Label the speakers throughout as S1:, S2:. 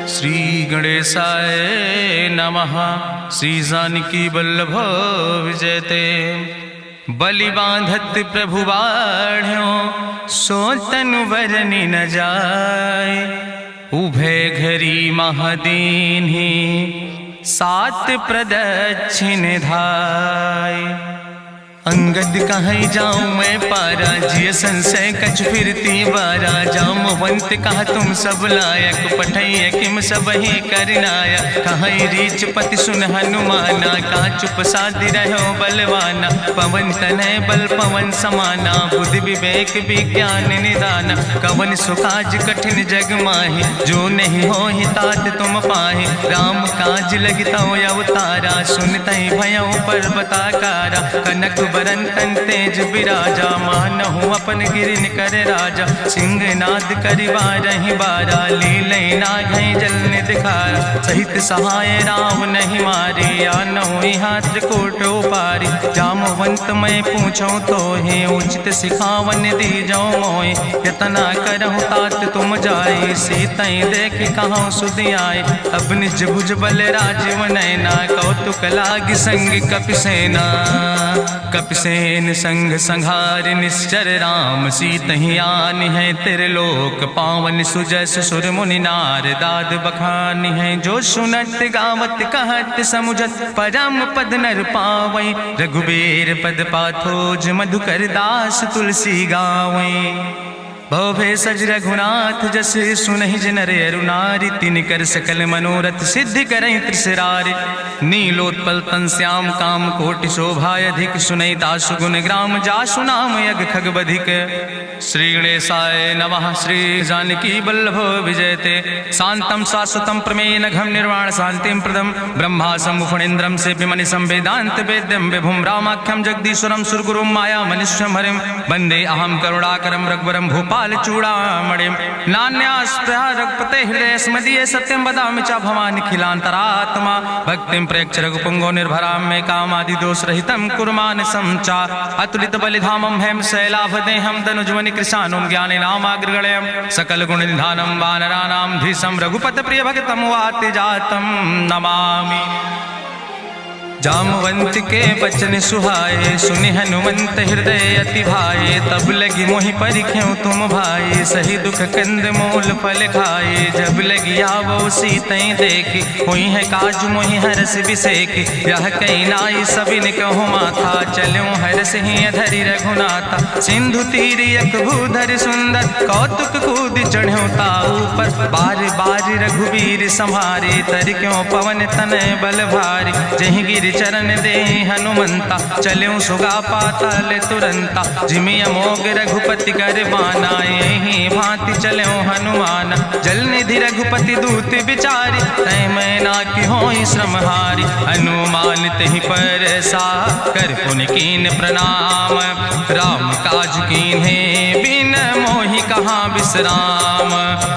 S1: श्री गणेशाय नमः। श्री जानकी वल्लभ विजयते। बलि बांधत प्रभु बाढ़ो सो तनु बरनि न जाय। उभय घरी महादीन्हि सात प्रदक्षिण धाय। अंगद कहीं जाऊं मैं पारा जिय संशय कछ फिरती बारा। जामवंत कहा तुम सब लायक पठैय किम सब ही करनाया। कहीं रीच पति सुन हनुमाना कहा चुप साधि रहो बलवाना। पवन तनय बल पवन समाना बुद्धि विवेक विज्ञान निदाना। कवन सुकाज कठिन जग माहि जो नहीं हो ही तात तुम पाहि। राम काज लगता अवतारा सुनतहि भयउ पर्वताकारा। कनक बरन तन तेज बिराजा मानहु अपन गिरिन कर राजा। सिंह नाद करिवारहि बारा लीलय नागहि जल निधिखारा। सहित सहाय राम नहीं मारे आनहु यहाँ त्रिकूट उपारी। जामवंत मैं पूछूं तो हे उचित सिखावन दीजो मोय। यतना करहु तात तुम जाए सीतई देख कहूँ सुधि आए। अब निज भुज बल राजीव नैना कौतुक लाग संग कपिसेना। कपिसेन संग संहार निश्चर राम सीतहि आनि है त्रिलोक पावन। सुजस सुर मुनि नार दाद बखानि है। जो सुनत गावत कहत समुझत परम पद नर पावै। रघुबीर पद पाथोज मधुकर दास तुलसी गावै। भव भेषज रघुनाथ जस सुनहि जिनर अरुनारि। तिन कर सकल मनोरथ सिद्धि करहि त्रिसरारि। नीलोत्पल तन श्याम काम कोटि शोभाय अधिक। सुनहि दासु गुण ग्राम जासु नाम यज्ञ खग बधिक। श्री गणेशाय नमः। श्री जानकी वल्लभ विजयते। शांतम शाश्वतम प्रमेय घम निर्वाण शांतिम प्रदम। ब्रह्मा शंभु फणीन्द्रम सेव्यमनिशं वेदांत वेद्यम विभुम रामाख्यम जगदीश्वरम सुरगुरुम माया मनिष्यम हरिम। वंदे अहम करुणाकरम रघुवरम भूपाल चूड़ामणिम। नान्यास्पृहा रघुपते हृदय स्मदीय सत्यम वदामि च भवानिखिलांतरात्मा। भक्तिम प्रयच्छ रघुपुंगो निर्भराम मे कामादि दोष रहितम कुर्मानसं च। अतुलित बलिधामम हेम शैलाभदेहम दनुजवनि कृशानुम ज्ञाने नामाग्रगणयम। सकल गुण निधानम वानराणाम धीशम रघुपत प्रिय भगतम वाति जातम नमामि। जामवंत के बचन सुहाए सुनि हनुमंत हृदय अति भाए। तब लगी मोहि परिख्यों तुम भाई सही दुख कंद मूल फल खाए। जब लगी आवो सीतई देखी हुई है काज मोहि हरस बिसेकी। यह कई नाई सबिन कहु माथा चलो हरस ही धरि रघुनाथा। सिंधु तीर यक भूधर सुंदर कौतुक कूद चढ़्यो ताऊ पर। बार बार रघुवीर संहारे तर क्यों पवन तनय बल भारी। जहि गिर चरण दे हनुमंता चल्यों सुगा पाताल तुरंता। जिमि अमोघ रघुपति कर बाना यही भांति चल्यों हनुमाना। जल निधि रघुपति दूत बिचारी तय मैना की होई श्रमहारी। हनुमान तहि पर सा कर पुनि कीन प्रणाम। राम काज कीन्हे बिन मोहि कहाँ विश्राम।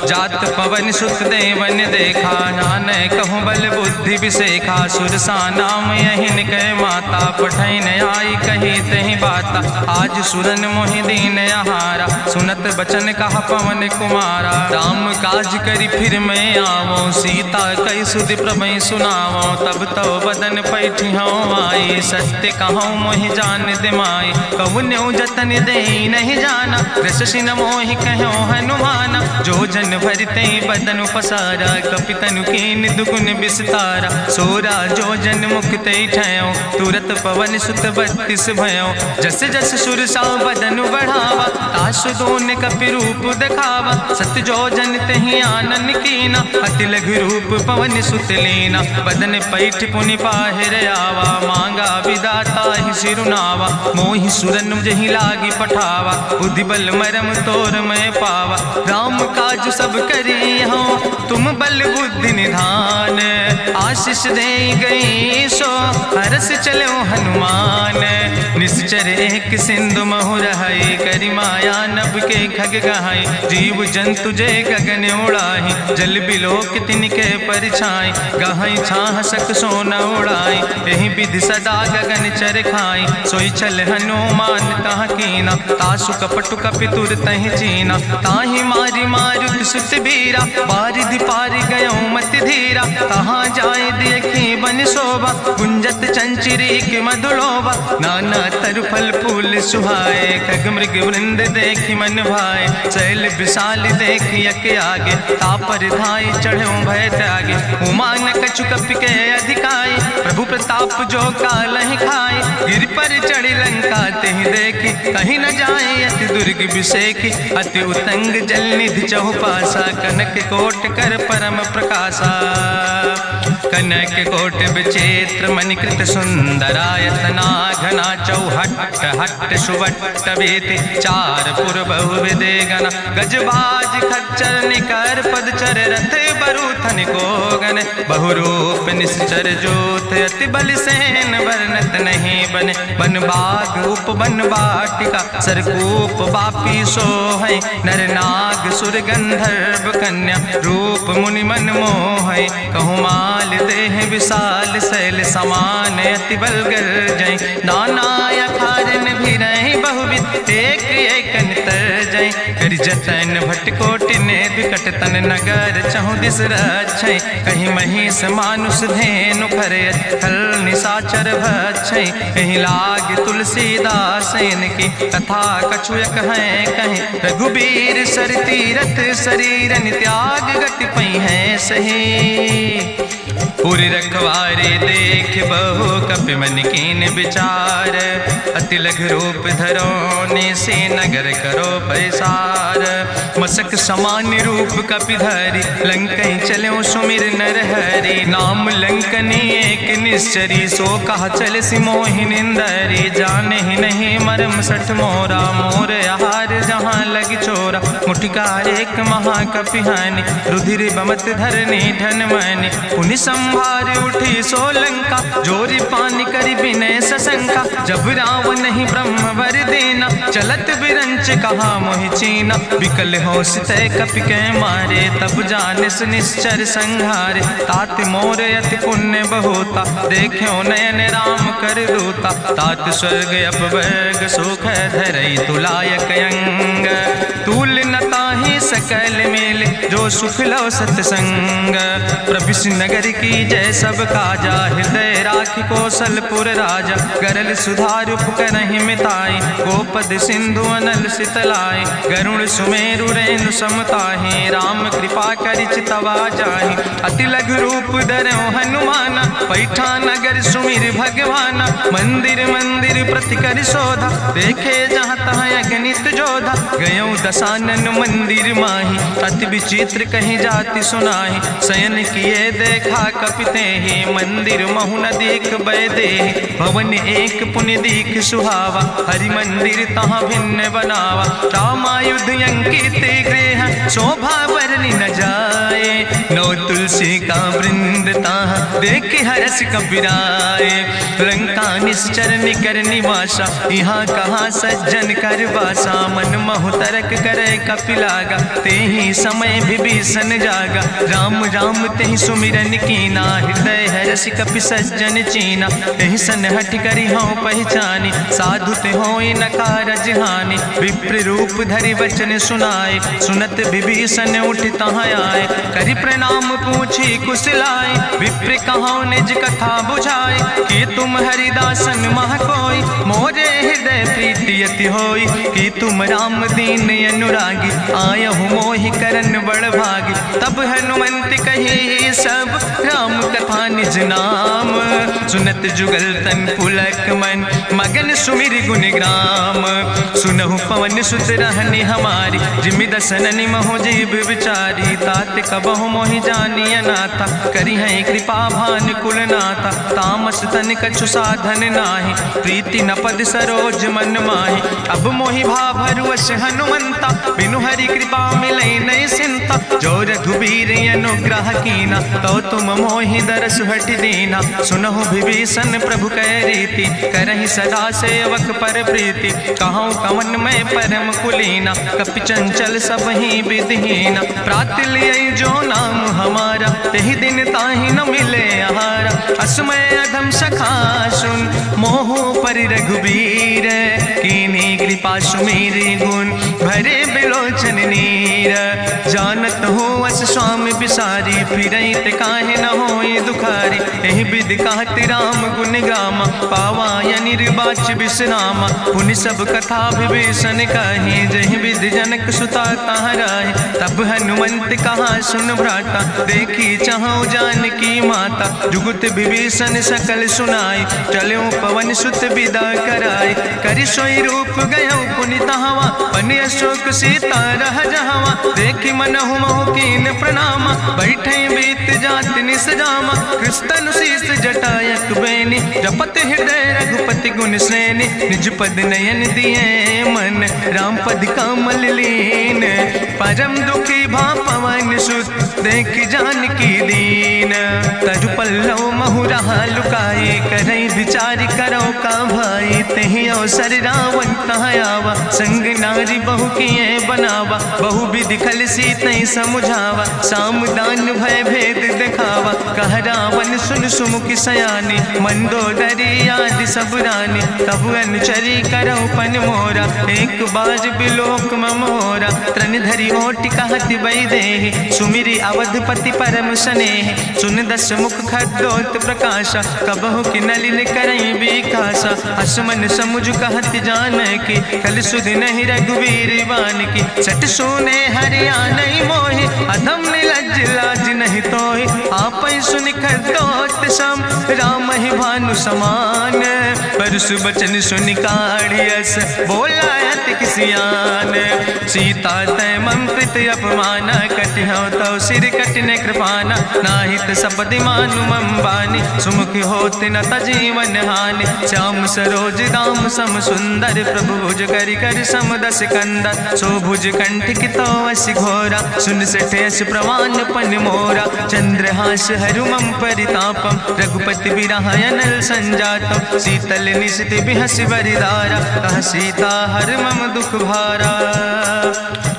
S1: जात पवन सुत देवन देखा नान कहूँ बल बुद्धि विसेखा। सुरसा नाम यहिन कह माता पठैन आई कही तहि बाता। आज सुरन मोहि दीन आहारा सुनत बचन कहा पवन कुमारा। राम काज करी फिर मैं आवो सीता कई सुधि प्रभु सुनावो। तब तो बदन पैठी हूँ आई सत्य कहूँ मोहि जान दिमाई। कहुन्यु जतन दे नहीं जाना रसिन मोहि कहो हनुमाना। जो जन भरते बदन पसारा कपितनु कीन दुगुन विस्तारा। सोरा जो जन मुक्त ठयो तुरत पवन सुत 32 भयो। जस जस सुरसा बदन बढ़ावा तासु दोन कपि रूप दिखावा। सत्य जो जन तहि आनन कीना अति लघु रूप पवन सुत लीना। बदन पैठ पुनि पाहिर आवा मांगा विदाता ही सिरुनावा। मोहि सुरन जहि लागी पठावा बुद्धि बल मरम तोर मैं पावा। राम काज सब करी हो तुम बल बुद्धि निधान। आशीष दे गई सो हरस चलो हनुमान। निश्चर एक सिंधु महु रहाई करी माया नभ के खग गहाई। जीव जंतु जे गगन उड़ाई जल बिलोक तिनके परछाई। गहाई छाह सक सोन उड़ाई यही विधि सदा गगन चर खाई। सोई चल हनुमान तह कीना तासु कपटु कपितुर तहि चीना। ताहि मारी मारुत सुत बीरा बारिधि पारि गयो मति धीरा। तहाँ जाय देखी बन शोभा गुंजत चंचिरी के मधुलोभा। नाना तरु फल फूल सुहाए खग मृग वृंद देखी मन भाए। शैल विशाल देखी यके आगे तापर धाई चढ़ो भय त्यागे। उमान कछु कपि के अधिकाई प्रभु प्रताप जो कालहि खाई। गिर पर चढ़ी लंका तेहि देखी कहीं न जाए अति दुर्ग विषेखी। अति उतंग जल निधि चहुपासा कनक कोट कर परम प्रकाशा। कनक कोट विचित्र मणिकृत सुंदरायतना घना। चौहट्ट हट्ट सुवट्ट वेति चार पुर बहुविधे गना। गजबाज खच्चर निकर पदचर रथ बरूथन को गन। बहुरूप निश्चर जोत अति बल सेन वर्णत नहीं बने। बन बाग उप बन बाटिका सरकूप बापी सोहै। नर नाग सुर गंधर्व कन्या रूप मुनि मन मोहै। कहूँ माल देह विशाल शैल समान अति बलगर जय। नाना अखारन भी रही बहुविध एक एक अंतर जय। कर जतन भटकोटि ने विकट तन नगर चहु दिस रक्षै। कहीं महिष मानुष धेनु खरे खल निशाचर भक्षै। कहीं लाग तुलसीदास इनकी कथा कछुयक है कहीं। रघुबीर सर तीरथ शरीरन त्याग गति पई है सही। पुरि रखवारे देख बहु कपि मन कीन विचार। अति लघु रूप धरो से नगर करो पैसार। मसक समान रूप कपि धरि लंकई चलो सुमिर नर हरि। नाम लंकनी एक निश्चरी सो कहा चल सिमोहि निंदरी। जाने ही नहीं मरम सठ मोरा मोर आहार जहाँ लग चोरा। मुठिकार एक महाकपि हानि रुधिर बमत धरनी धन मानी। पुनि संभार उठी सोलंका जोरी पानी करी विनय सशंका। जब रावण नहीं ब्रह्म वर देना चलत बिरंच कहा मोहि चीना। विकल होश तय कपि के मारे तब जानिस निश्चर संहारे। तात मोर अति पुण्य बहुता देखो नयन राम कर रूता। तात स्वर्ग अपवर्ग सुख धरई तुलायक अंग। तूल न ताहि सकल मेल जो सुख लो सत्संग। प्रभिस नगर की जय सब काजा हृदय राखि कौशलपुर राजा। गरल सुधार करहि मिताई गोपद सिंधु अनल सितलाई। गरुण सुमेरु रेणु समताहि राम कृपा करि चितवा जाहि। अति लघु रूप धरो हनुमाना पैठा नगर सुमिर भगवाना। मंदिर मंदिर प्रति कर शोधा देखे जहाँ तहाँ अगणित जोधा। गयो दशानन मंदिर माही अति विचित्र कहीं जाति सुनाही। शयन किए देखा कपिते ही मंदिर महु न देख बैदे। भवन एक पुण्य दीख सुहावा हरि मंदिर तहाँ भिन्न बनावा। रामायुध अंकित गृह शोभा वर्णि न जाए। नौ तुलसी का वृंद तहाँ देख हरस कबीराए। लंका निश्चर निकर निवासा यहाँ कहाँ सज्जन कर वासा। मन महु तरक करे कपिलागा तेहि समय विभीषण जागा। राम राम तेहि सुमिरन कीना हृदय हरस कपि सज्जन चीना। तेहि सन हट करी हूँ पहचानी साधु ते होई न कारज हानि। विप्र रूप धरि वचन सुनाए सुनत विभीषण उठ तहाँ आए। करि प्रणाम पूछी कुशलाए विप्र कहो निज कथा बुझाए। कि तुम हरिदासन मह कोई मोरे हृदय प्रीति अति होई। कि तुम राम दीन अनुरागी आयहु मोहि करन बड़ भागी। तब हनुमंत कही सब राम कथा निज नाम। सुनत जुगल तन पुलक मन मगन सुमिर गुण ग्राम। सुनहु पवन सुत रहनी हमारी जिमि दसननि महो जीव विचारी। तात कबहु मोहि जानी अनाथा करी है कृपा भान कुलनाथा, तामस तन कछु साधन नाही, प्रीति न पद सरोज मन माही। अब मोहि भाभरुअस हनुमंता, बिनु हरि कृपा मिलै नहीं सिंता, जो रघुबीर अनुग्रह कीना, तो तुम मोहि दरस हट दीना। सुनहु विभीषण प्रभु कै रीति, करहि सदा सेवक पर प्रीति, कहूँ कवन में परम कुलीना, कपि चंचल सब ही विधिहीना। प्रात लियै जो नाम हमारा, तेहि दिन ताहि न मिले आहारा। असमय अधम सखा सुन, मोहु पर रघुबीर, कीन्ही कृपा सुमेरि गुण, भरे बिलोचन नीर। जानत हो अस स्वामी बिसारी, फिरहि ते काहे न होई दुखारी। एहि विधि कहत राम गुण गामा, पावा या निर्बाच विश्रामा। पुनि सब कथा विभीषण कही, जहि विधि जनक सुता कहाँ राहि। तब हनुमंत कहा सुन भ्राता, देखी चाहूँ जानकी माता। जुगुत विभीषण सकल सुनाई, चलो पवन सुत विदा कराई। करि सोई रूप गयो पुनि तहवा, बनि अशोक सीता रह जहवा। देखी मनहु मोह कीन प्रणामा, बैठे बीत जात निस जामा। कृष्ण शीस जटायक बेनी, जपत हृदय रघुपति गुण श्रेणी। निज पद नयन दिए मन, राम पद कमल लीन। परम दुखी भा पवन सुत, देख जानकी दीन। तरु पल्लव महु रहा लुकाई, करई विचार करो का भाई। तेहि अवसर रावण तहाँ आवा, संग नारी बहु किए बनावा। बहु विधि खल सीतै समुझावा, सामदान भय भेद दिखावा। कह रावण सुन सुमुखि सयानी, मंदोदरी आदि सब रानी। तब अनुचरी करौ पन मोरा, एक बाज बिलोक ममोरा। तृण धरि ओटि कहत वैदेही, सुमिरि अवधपति परम स्नेह। सुन दस मुख खद्योत प्रकाशा, कबहु कि नलिन करई बिकासा। असमन समुझ कहत जानकी, कल सुधि नहीं रघुवीर बान की। सट सुने हरिया नहीं मोहि, अधम निलज्ज लाज नहीं तोहि। आपै सुनि खद्योत सम, राम ही भानु समान। परसु बचन सुनि काढ़ियस, बोला अति किसियान। सीता तै मम कृत अपमान, कटिहौ तौ सिर कटिन कृपाना। नाहित सपदि मानु मम बानी, सुमुखि होत न तजीवन हानि। श्याम सरोज दाम सम सुंदर, प्रभु भुज करि कर सम दस कंदर। सो भुज कंठ कितो अस घोरा, सुन सठे अस प्रवान पन मोरा। चंद्रहास हरु मम परितापम, रघुपति बिरह अनल संजातम। शीतल निशित बिहसि बरिदारा, कह सीता हर मम दुख भारा।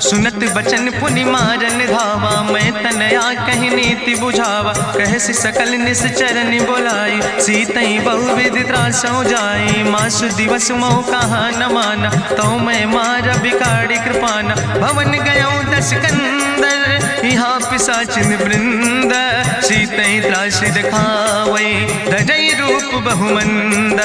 S1: सुनत बचन पुनि मारन धावा, मैं तनया कहि नीति बुझावा। कहसि सकल निश्चरन बोलाई, सीतई बहुविधि त्रासौ जाई। मासु दिवस मोह कहा न माना, तो मैं मार बिकाड़ी कृपाना। भवन गयो दस कंदर, यहाँ पिशाचिन वृंद। सीतई त्रास दिखावै, धजई रूप बहुमंद।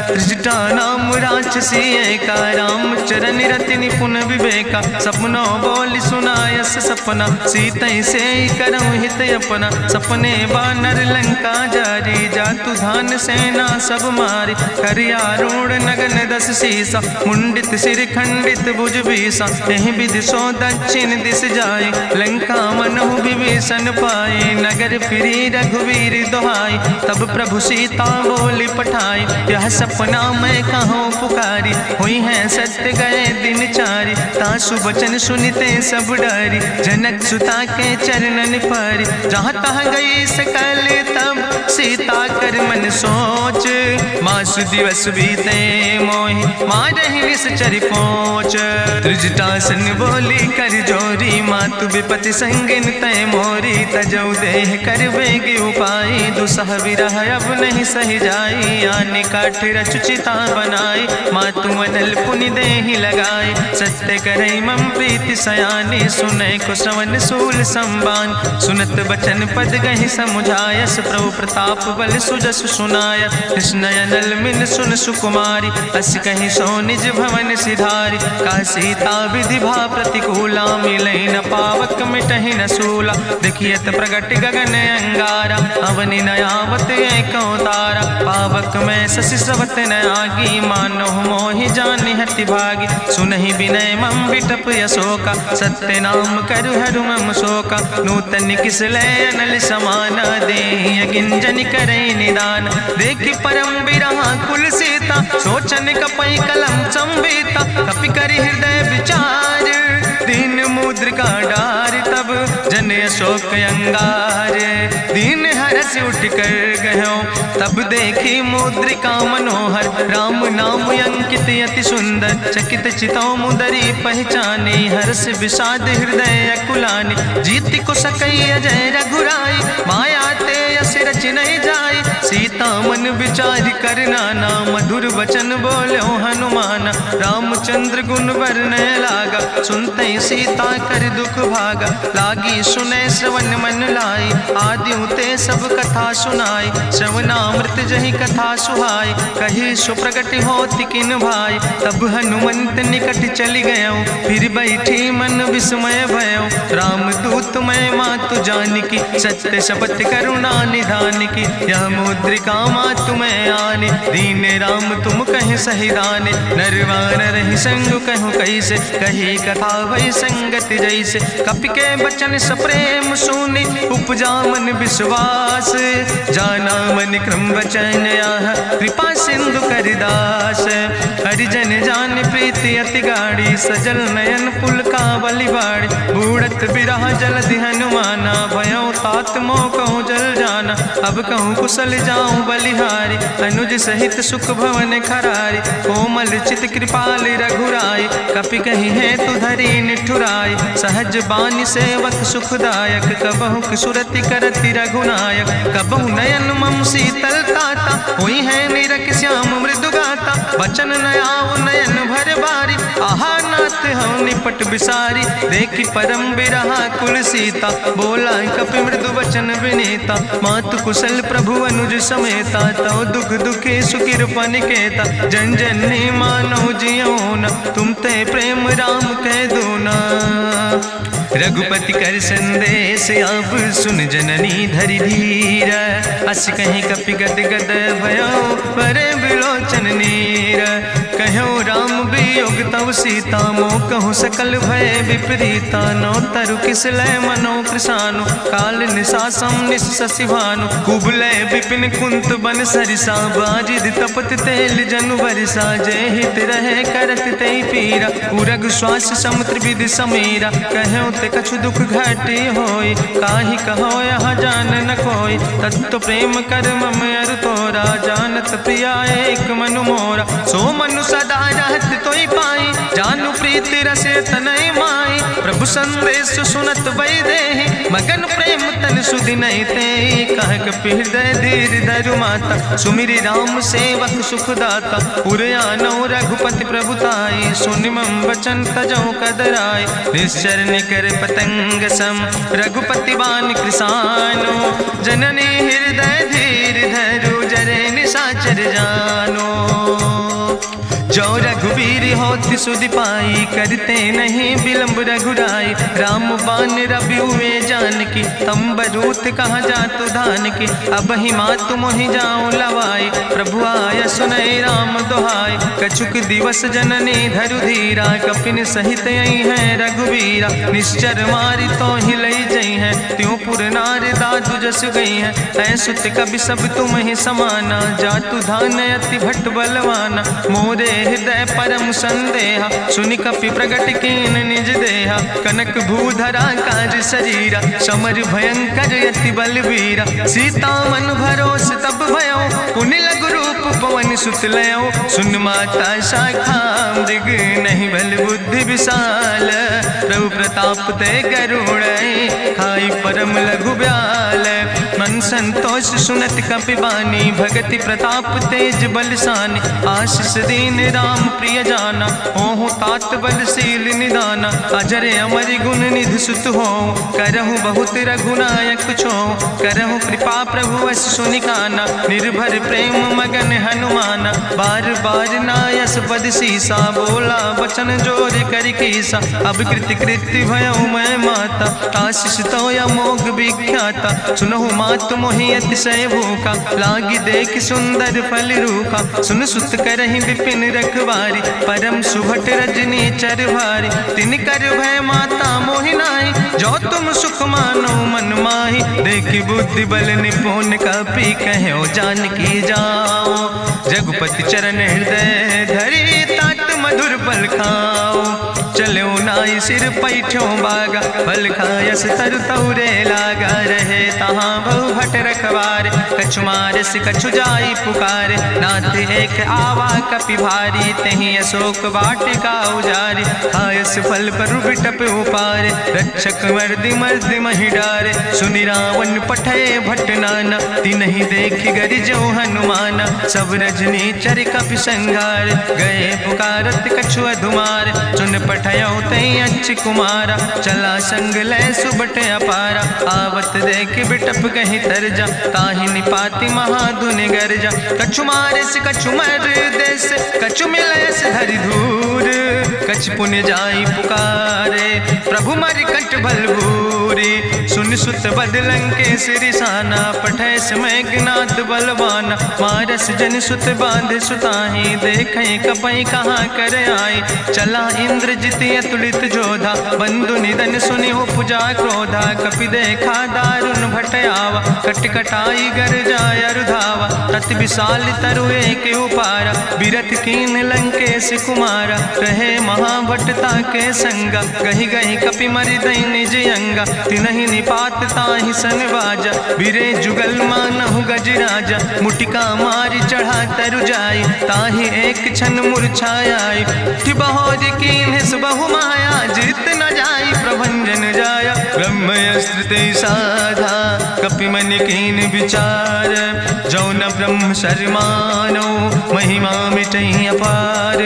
S1: त्रिजटा नाम राक्षसी एका, राम चरण रति निपुण विवेका। सपनो बोल सुनायस सपना, सीतई से करऊँ हित अपना। सपने बानर लंका जारी, जातु धान सेना सब मारी। करियारूढ़ नगन दस सीसा, मुंडित सिर खंडित भुज बीसा। एहि विधि सो दक्षिण दिस जाए, लंका मनहु विभीषण पाए। नगर फिरी रघुवीर दोहाई, तब प्रभु सीता बोली पठाई। यह सपना मैं कहूँ पुकारी, हुई है सत्य गए दिन चारी। तासु बचन सुनिते सब डरी, जनक सुता के चरणन पर। जहाँ तहाँ गई सकल तब, सीता कर मन सोच। मासु दिवस बीते मोहि, मारहि निश्चर पहुँच। त्रिजटासन बोली कर जोरी, मातु विपति संगिन तय मोरी। तजौ देह कर बेग उपाय, दुसह विरह अब नहीं सही जाई। आने काठ रचुचिता बनाई, मातु अनल पुनि देहि लगाई। सत्य करई मम प्रीति सयानी, सुनै को श्रवण सूल संबान। सुनत बचन पद गहि समुझायस, प्रभु प्रताप बल सुजस सुनाय। कृष्णय नल मिल सुन सुकुमारी, अस कहि सो निज भवन सिधारी। का सीता विधि भा प्रतिकूला, मिलै न पावक मिटहि न सूला। देखियत प्रगट गगन अंगारा, अवनि न आवत एको तारा। पावक में शशि स्रवत न आगी, मानो मोहि जानि हति भागी। सुनहि विनय मम विटप अशोका, सत्य तय नाम करु हरु मम शोका नूतन किसलय अनल समाना दे गिंजन करे निदान देखि परम बिरहा कुल सीता सोचन कपई कलम संवेता कपि करि हृदय विचार दीन मुद्रिका डार तब जन अशोक अंगार दीन हरस उठ कर गयो तब देखी मुद्रिका मनोहर राम नाम अंकित अति सुंदर चकित चितौ मुदरी पहचाने हर्ष विषाद हृदय अकुलानी जीत को सकई अजय रघुराई माया ते अस रच नहीं जाई सीता मन विचार करना ना मधुर वचन बोलो हनुमान रामचंद्र गुण वर्णय लागा सुनते सीता कर दुख भागा लागी सुने श्रवण मन लाई आदि ते सब कथा सुनाई श्रवणामृत जहि कथा सुहाई कही सुप्रगट होति किन भाई तब हनुमंत निकट चली गयो फिर बैठी मन विस्मय भयो राम दूत मैं मातु जानकी सत्य शपथ करुणा निधान की यह मुद्रिका मातु मैं आने दीन राम तुम कहे सही दाने नरवान रही संग कहूँ कैसे कही कथा वही संगत जैसे कपि के बचन सप्रेम सुनी उपजा मन विश्वास जाना मन क्रम वचन आह कृपा सिंधु करिदास हरिजन जान प्रीति अति गाड़ी सजल नयन पुल का बलिबाड़ी बूढ़त बिरह जलधि हनुमाना भयो तात मोह कहूँ जल जाना अब कहूँ कुशल जाऊँ बलिहारी अनुज सहित सुख भवन खरारी कोमल चित कृपाल रघुराई कपि कही है तु धरी निठुराई सहज बानी सेवक सुखदायक कबहु किशुरति करति रघुनायक कबहु नयन मम शीतल ताता हुई है निरख श्याम मृदु गाता बचन नयाव नयन भर बारी आहा नाथ हम निपट बिसारी देखी परम बिरहा कुल सीता बोला कपि मृदु वचन विनीता मातु कुशल प्रभु अनुज समेता तो दुख दुखे सुखिर पनिकेता जन जन मानो जियो न तुम ते प्रेम राम कह दो ना रघुपति कर संदेश अब सुन जननी धरि धीर अस कहीं कपि गद गद भयो परे बिलोचन नीर कहो राम वियोग तव सीता मोह कहूँ सकल भय विपरीता नो तरु किसलय मनो कृषानु काल निशासम निशसिभानु कुबलय विपिन कुंत बन सरिसा बाजिद तपत तेल जनु बरिसा जय हित रहे करत ते पीरा उरग श्वास समुद्र विधि समीरा कहो ते कछु दुख घाटी होई काहि कहो यहाँ जान न कोई तत्व प्रेम कर मम अरु तोरा जानत प्रिया एक मनु मोरा सो मनु सदा रहत तोई पाई जानु प्रीति रसे तनय माई प्रभु संदेश सुनत वै देहि मगन प्रेम तन सुधि नहीं ते कह कपि हृदय धीर धरु माता सुमिरि राम सेवक सुख दाता उरयानो रघुपति प्रभुताई सुनि मम वचन तजौ कदराय निश्चर निकर पतंग सम रघुपति बान कृसानो जननी हृदय धीर धरु जरे निशाचर जानो जो रघुवीर होति सुधि पाई करते नहीं विलंब रघुराई राम बान रवि हुए जानकी तंबरूत कहाँ जातु धान की अब ही मातु मोहि जाऊं लवाई प्रभु आय सुनय राम दुहाई कछुक दिवस जननी धरु धीरा कपिन सहित यही है रघुवीरा निश्चर मारी तो ही लई जई है त्यों पुर नार दादु जस गई है ऐसुत कभी सब तुम ही समाना जातु धान अति भट्ट बलवाना मोरे हृदय परम संदेहा सुनि कपि प्रगट कीन निज देहा कनक भूधरा काज शरीरा समर भयंकर यति बलवीरा सीता मन भरोस तब भयो पुनि लघु रूप पवन सुत लयो सुन माता शाखा मृग नहीं बल बुद्धि विशाल प्रभु प्रताप ते करुणै खाई परम लघु ब्याल मन संतोष सुनत कपि बानी भगति प्रताप तेज बलसानी आशीष दीन राम प्रिय जाना ओहु तात बलशील निदाना अजर अमर गुण निधि सुत हो करहु बहुत रघुनायक छो करहु कृपा प्रभु अस सुनिकाना निर्भर प्रेम मगन हनुमाना बार बार नायस पद सीसा बोला वचन जोर कर कीसा अब कृति कृति भयो मैं माता आशीष तो अमोघ विख्याता सुनहु मात मात मोहि अतिशय भूखा, लागी देख सुंदर फल रूखा। सुन सुत करहि विपिन रखवारी, परम सुभट रजनी चर भारी। तिन कर भय माता मोहि नाहि, जो तुम सुख मानो मन माहि। देखि बुद्धि बल निपुण कपि, कहो जानकी जाओ। जगुपति चरण हृदय धरि, तात मधुर फल खाओ। चलो नाई सिर पैठो बागा, फल खायस तरु तौरे लागा। रहे तहाँ बहु भट रखवारे, कछु मारस कछु जाई पुकारे। नाथ एक आवा कपि भारी, तहीं अशोक वाटिका उजारी। खायस फल पर बिटप उपारे, रक्षक मर्दि मर्दि महि डारे। सुनि रावण पठय भट नाना, तिन्हि देखि गरिजो हनुमाना। सब रजनी चर कपि संघार, गए पुकारत कछु अधुमार। सुन पठयो तई अच्छ कुमारा, चला संग लय सुबट अपारा। आवत देख बिटप कहीं तरजा, ताहि निपाति महाधुनि गर्जा। कछु मारिस कछु मर देस, कछु मिलयस धरि धूर। कछ पुण्य जाई पुकारे, प्रभु मरि कंठ बल भूरी। सुन सुत बदलं के सिरिसाना, पठय समय ज्ञात बलवाना। मारस जन सुत बांध सुताही, देखें कपई कहाँ कर आई। चला इंद्रजित अतुलित जोधा, बंधु निधन सुनि उपजा क्रोधा। कपि देखा दारुण भटयावा, कट कटाई गर जाय रुधावा। तत विशाल तरु एक उपारा, बिरथ कीन लंकेश कुमारा। रहे महाभटता के संगा, गहि गहि कपि मरि दई निज अंगा। तिनहि निपात ताहि सन बाजा, बिरे जुगल मानहु गजराजा। मुटिका मारि चढ़ा तरु जाई, ताहि एक क्षण मूर्छाई। बहोज कीन बहु माया, जीत न जाई प्रभंजन जाया। ब्रह्मस्त्र ते साधा, कपि मन कीन विचार। जो न ब्रह्म शर्मानो, महिमा मिटई अपार।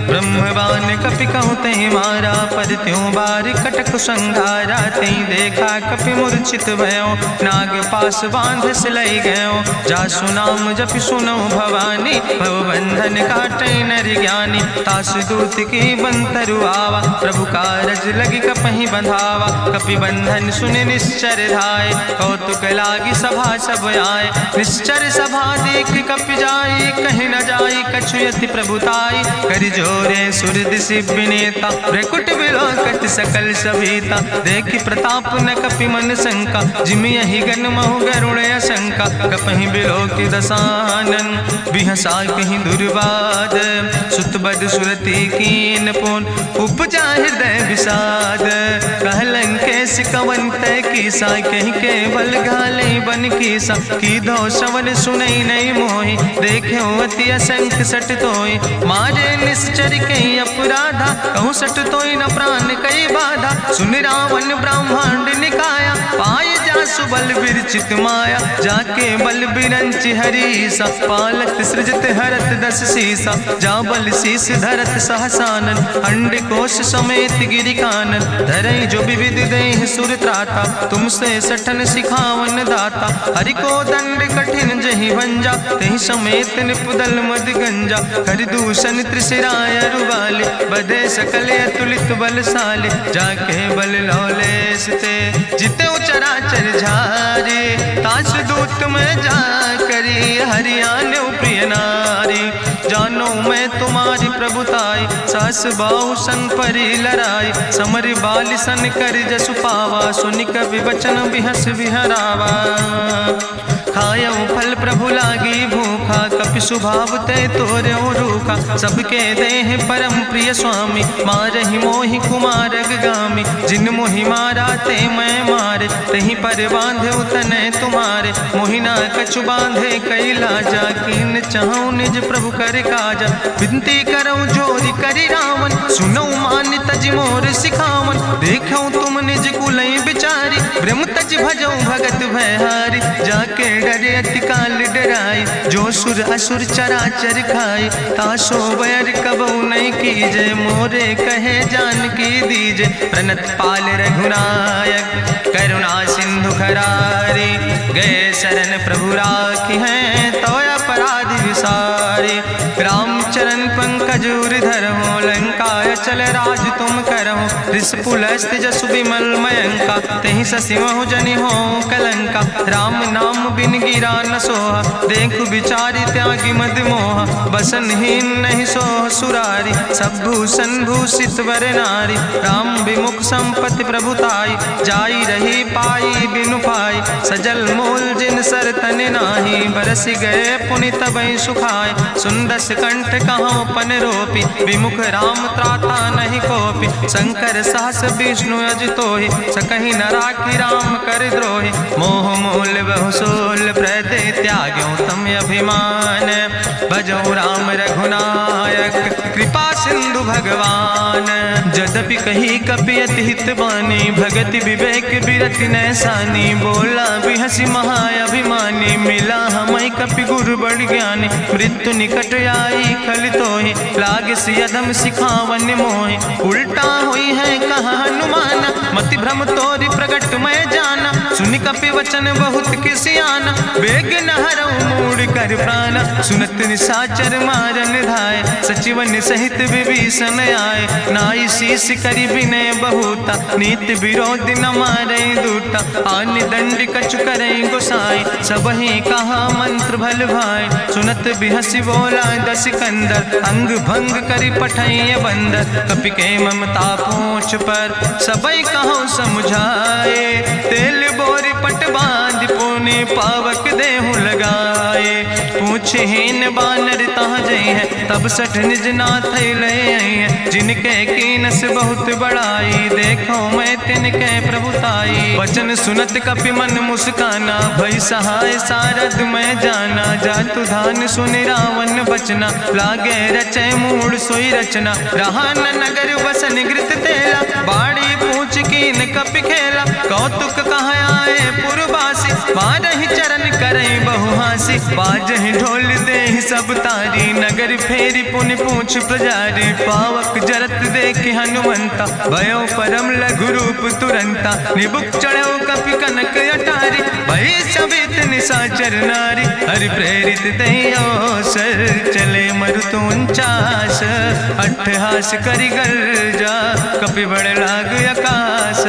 S1: ब्रह्मवान कपि कहु तहि मारा, पर त्यों बार कटक संघारा। तई देखा कपि मूर्छित भयो, नाग पास बांध सिलई गयो। जासु नाम जपि सुनो भवानी, भव बंधन काटै नर ज्ञानी। तास दूत की बंतरु आवा, प्रभु कारज लगी कपहि बंधावा। कपि बंधन सुनि निश्चर धाय, कौतुक लागी सभा सब आए। निश्चर सभा देख कपि जाई, कहीं न जाई कछु यति प्रभुताई। कर जोरे सुर दिसि विनेता, भ्रकुट विलोकत सकल सभीता। देखि प्रताप न कपि मन शंका, जिमि यहि गन महु गरुण असंका। कपहि बिलोकि दसानन, बिहसा कहीं दुर्वाद। सुत बद सुरति कीन पुन, उपजा हृदय विषाद। कहलन केस कवन तय कीसा, कहीं केवल घाले बन कीसा। कीधो श्रवण सुनई नहीं मोहि, देख्यो अति असंख सट तोय। मारे निश्चर कई अपराधा, कहूँ सट तोय न प्राण कई बाधा। सुन रावण ब्रह्मांड निकाया, पाय जासु बल विरचित माया। जाके बल बिरंच हरीसा, पालक सृजत हरत दस सीसा। जा बल शीस धरत सहसानन, अंड कोश समेत गिरि कानन। धरई जो विविध देह सुर त्राता, तुमसे सठन सिखावन दाता। हरि को दंड कठिन जहि भंजा, तहि समेत निपुदल मद गंजा। कर दूषण त्रिशिराय रुवाले, बधे सकल अतुलित बलशाले। जाके बल लौलेस ते, जिते चराचर झारे। तास दूत में जा करी, हरियाण प्रिय नारी। जानो मैं तुम्हारी प्रभुताई, सास बाहु सन परी लड़ाई। समर बाल सन कर जसु पावा, सुनि कवि वचन बिहस बिहरावा। खायो फल प्रभु लागी भूखा, कपि स्वभाव ते तोर्यो रूखा। सबके देह परम प्रिय स्वामी, मारहि मोहि कुमार गामी। जिन मोहि मारा ते मैं मारे, तहीं पर बांधे तनै तुम्हारे। मोहि ना कछु बांधे कई लाजा, कीन चाहूं निज प्रभु कर काजा। विनती करऊं जोरि करि रावण, सुनऊ मान तज मोर सिखावन। देखऊं तुम निज कुलई बिचारी, ब्रह्म तज भजऊं भगत भयहारी। जाके डरे अति काल डराई, जो सुर असुर चराचर खाई। तासो बैर कबऊ नहीं कीजे, मोरे कहे जानकी दीजे। प्रणत पाल रघुनायक, करुणा सिंधु खरारी। गए शरण प्रभु राखी हैं, तो अपराध विसारी। रामचरण पंकज धर हो, लंका आय चल राज तुम करहु, ऋष पुलस्त जसु विमल मयंका, तेहि ससिमहु जनि हो कलंका। राम नाम बिन गिरा न सोहा, देखु विचारि त्यागी मद मोहा। बसनहीन नहीं सोह सुरारी, सब भूषण भूषित वर नारी। राम विमुख संपत्ति प्रभुताई, जाई रही पाई बिनु पाई। सजल मूल जिन सर तन नाही, बरस गए पुनि तबहि सुखाय। सुंदस कंठ कहाँ पन रोपी, विमुख राम त्राता नहीं कोपी। शंकर सहस विष्णु अजितोहि, सकहि न राखि राम कर द्रोहि। मोह मूल बहु सोल प्रदे, त्याग्यो तम अभिमान। भजौ राम रघुनायक, कृपा सिंधु भगवान। जदपि कही कपि अति हित बानी, भगति विवेक बिरति नैसानी। बोला बिहसि महाअभिमानी, मिला हमय कपि गुरु बड़ ज्ञानी। मृत्यु निकट आई खल तोहि, लागे सियदम सिखावन मोहि। उल्टा हुई है कहा हनुमान, मति भ्रम तोरि प्रगट मैं जाना। सुनि कपि वचन बहुत किसियाना, बेग न हरऊ मूढ़ कर प्राण। सुनत निशाचर मारन धाय, सचिवन सहित विभीषण आए। नाई शीस करि विनय बहुता, नीति विरोध न मारै दूता। आन दंड कछु करै गोसाई, सबहि कहा मंत्र भल भाई। सुनत बिहसि बोला दस कंदर, अंग भंग करि पठैय बंदर। कपि के ममता पूछ पर, सबई कहो समुझाए। तेल बोरी पट बांध पुनि, पावक देहु लगाए। पूछहीन बानर तहाँ जई है, तब सठ निज नाथ ले आई है। जिनके कीनस बहुत बड़ाई, देखो मैं तिनके प्रभुताई। वचन सुनत कपि मन मुस्काना, भई सहाय सारद मैं जाना। जातु धान सुनि रावण बचना, लागे रचय मूढ़ सोई रचना। रहा न नगर बसन घृत तेला, बाड़ी पूछ कीन कपि खेला। कौतुक कहाँ आए पुरवासी, मारहि चरण करई बहुहासी। बाजहि ढोल देहि सब तारी, नगर फेरी पुनि पूछ पुजारी। पावक जरत देखि हनुमंता, भयो परम लघु रूप तुरंता। निबुक चढ़ो कपि कनक अटारी, भई सवित निशाचर नारी। हरि प्रेरित तहि अवसर, चले मरुत 49। अट्ठहास करि गर्जा, कपि बड़ लाग आकाश।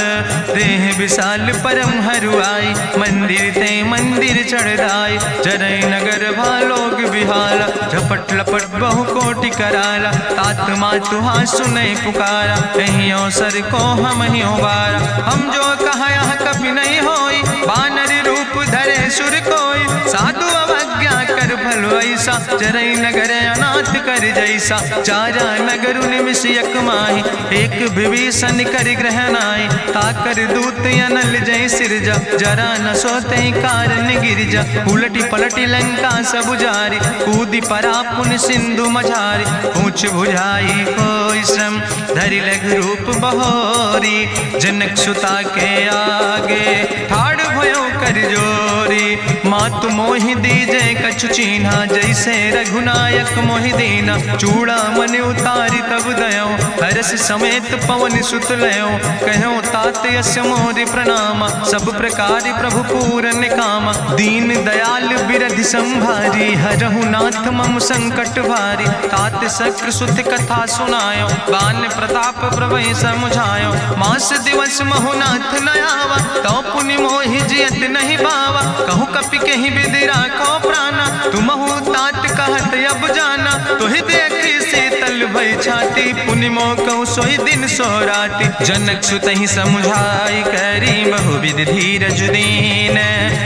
S1: देह विशाल परम हरुआई, मंदिर ते मंदिर चढ़ाई। जरै नगर भालोग बिहाला, झपट लपट बहु कोटि कराला। तात मातुहा सुनै पुकारा, कहीं अवसर को हम ही बारा। हम जो कहा यह कभी नहीं होई, बानर रूप धरे सुर कोई। साधु अवज्ञा कर भल ऐसा, जरै नगर अनाथ कर जैसा। चारा नगर निमिष यक माही, एक विभीषण कर ग्रह नाई। ताकर दूत अनल जय सिरजा, जरा न सोते कारण गिरजा। उलटी पलटी लंका सब जारी, कूदी परा पुन सिंधु मझारी। पूछ बुझाई कोई श्रम, धरि लघु रूप बहोरी। जनक सुता के आगे, ठाड़ भयो कर जोरी। मातु मोहि दीजे कछु चीन्हा, जैसे रघुनायक मोहि दीना। चूड़ा मन उतारी तब दयो, हरस समेत पवन सुत लयो। कहो तात यस मोरि प्रणामा, सब प्रकार प्रभु पूरन कामा। दीन दयाल बिरधि संभारी, हरहु नाथ मम संकट भारी। तात शक्र सुत कथा सुनायो, बान प्रताप प्रभय समुझायो। मास दिवस महु नाथ न आवा, तो पुनि मोहि जियत नहीं बावा। कहु कपि कहि विधि राखो प्राणा, तुमहु तात कहत अब जाना। तोहि देखी शीतल भई छाती, पुनि मोह कहु सोई दिन सोराती। जनक सुतहि समुझाई, करी बहु विधि धीरज दीन।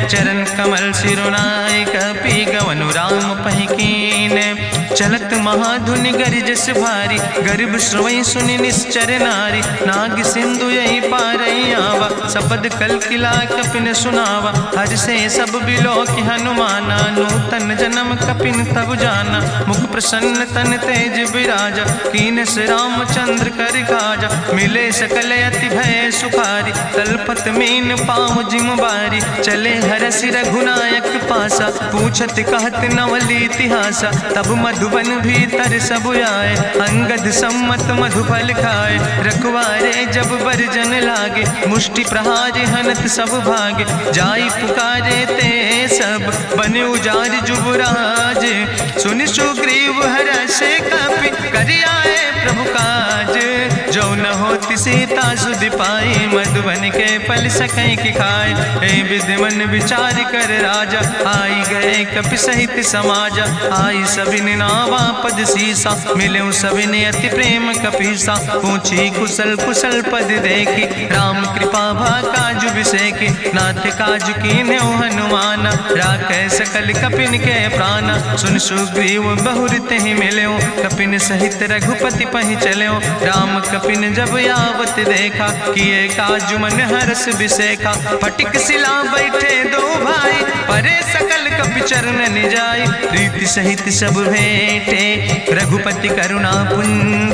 S1: चरण कमल सिरुनाई, कपि गवनु राम पहि कीन। चलत महाधुनि गरिजस भारी, गर्भ श्रवई सुनि निश्चर नारी। नाग सिंधु यही पारई आवा, सबद कल किला कपिन सुनावा। हर से सब बिलो कि हनुमाना, नूतन जन्म कपिन तब जाना। मुख प्रसन्न तन तेज विराजा, कीनस रामचंद्र कर काजा। मिले सकल अति भय सुखारी, तलपत मीन पाँव जिम बारी। चले हरस रघुनायक पासा, पूछत कहत नवल इतिहासा। तब मधुबन भीतर सब आए, अंगद सम्मत मधुफल खाए। रखवारे जब बरजन लागे, मुष्टि प्रहार हनत सब भागे। जाई पुकारे ते सब, बने उजार जुबराज। सुनि सुग्रीव हरषे कपि, करि आए प्रभु काज। होती सीता सुध पाई, मधुबन के फल सकै की खाए। हे विधि मन विचार कर राजा, आई गए कपि सहित समाजा। आई सबिन नावा पद सीसा, मिले सबिन अति प्रेम कपीसा। पूछी कुशल कुशल पद देखी, राम कृपा भा काजु बिसेकी। नाथ काजु कीन्हे हनुमान, राखे सकल कपिन के प्राण। सुन सुग्रीव बहुर तेहि मिल्यो, कपिन सहित रघुपति पहि चल्यो। राम कपिन जब यावत देखा, किए काजु मन हरस बिसेखा। फटिक सिला बैठे दो भाई, परे सकल कपि चरण जाय। प्रीति सहित सब भेंटे, रघुपति करुणा पुंज।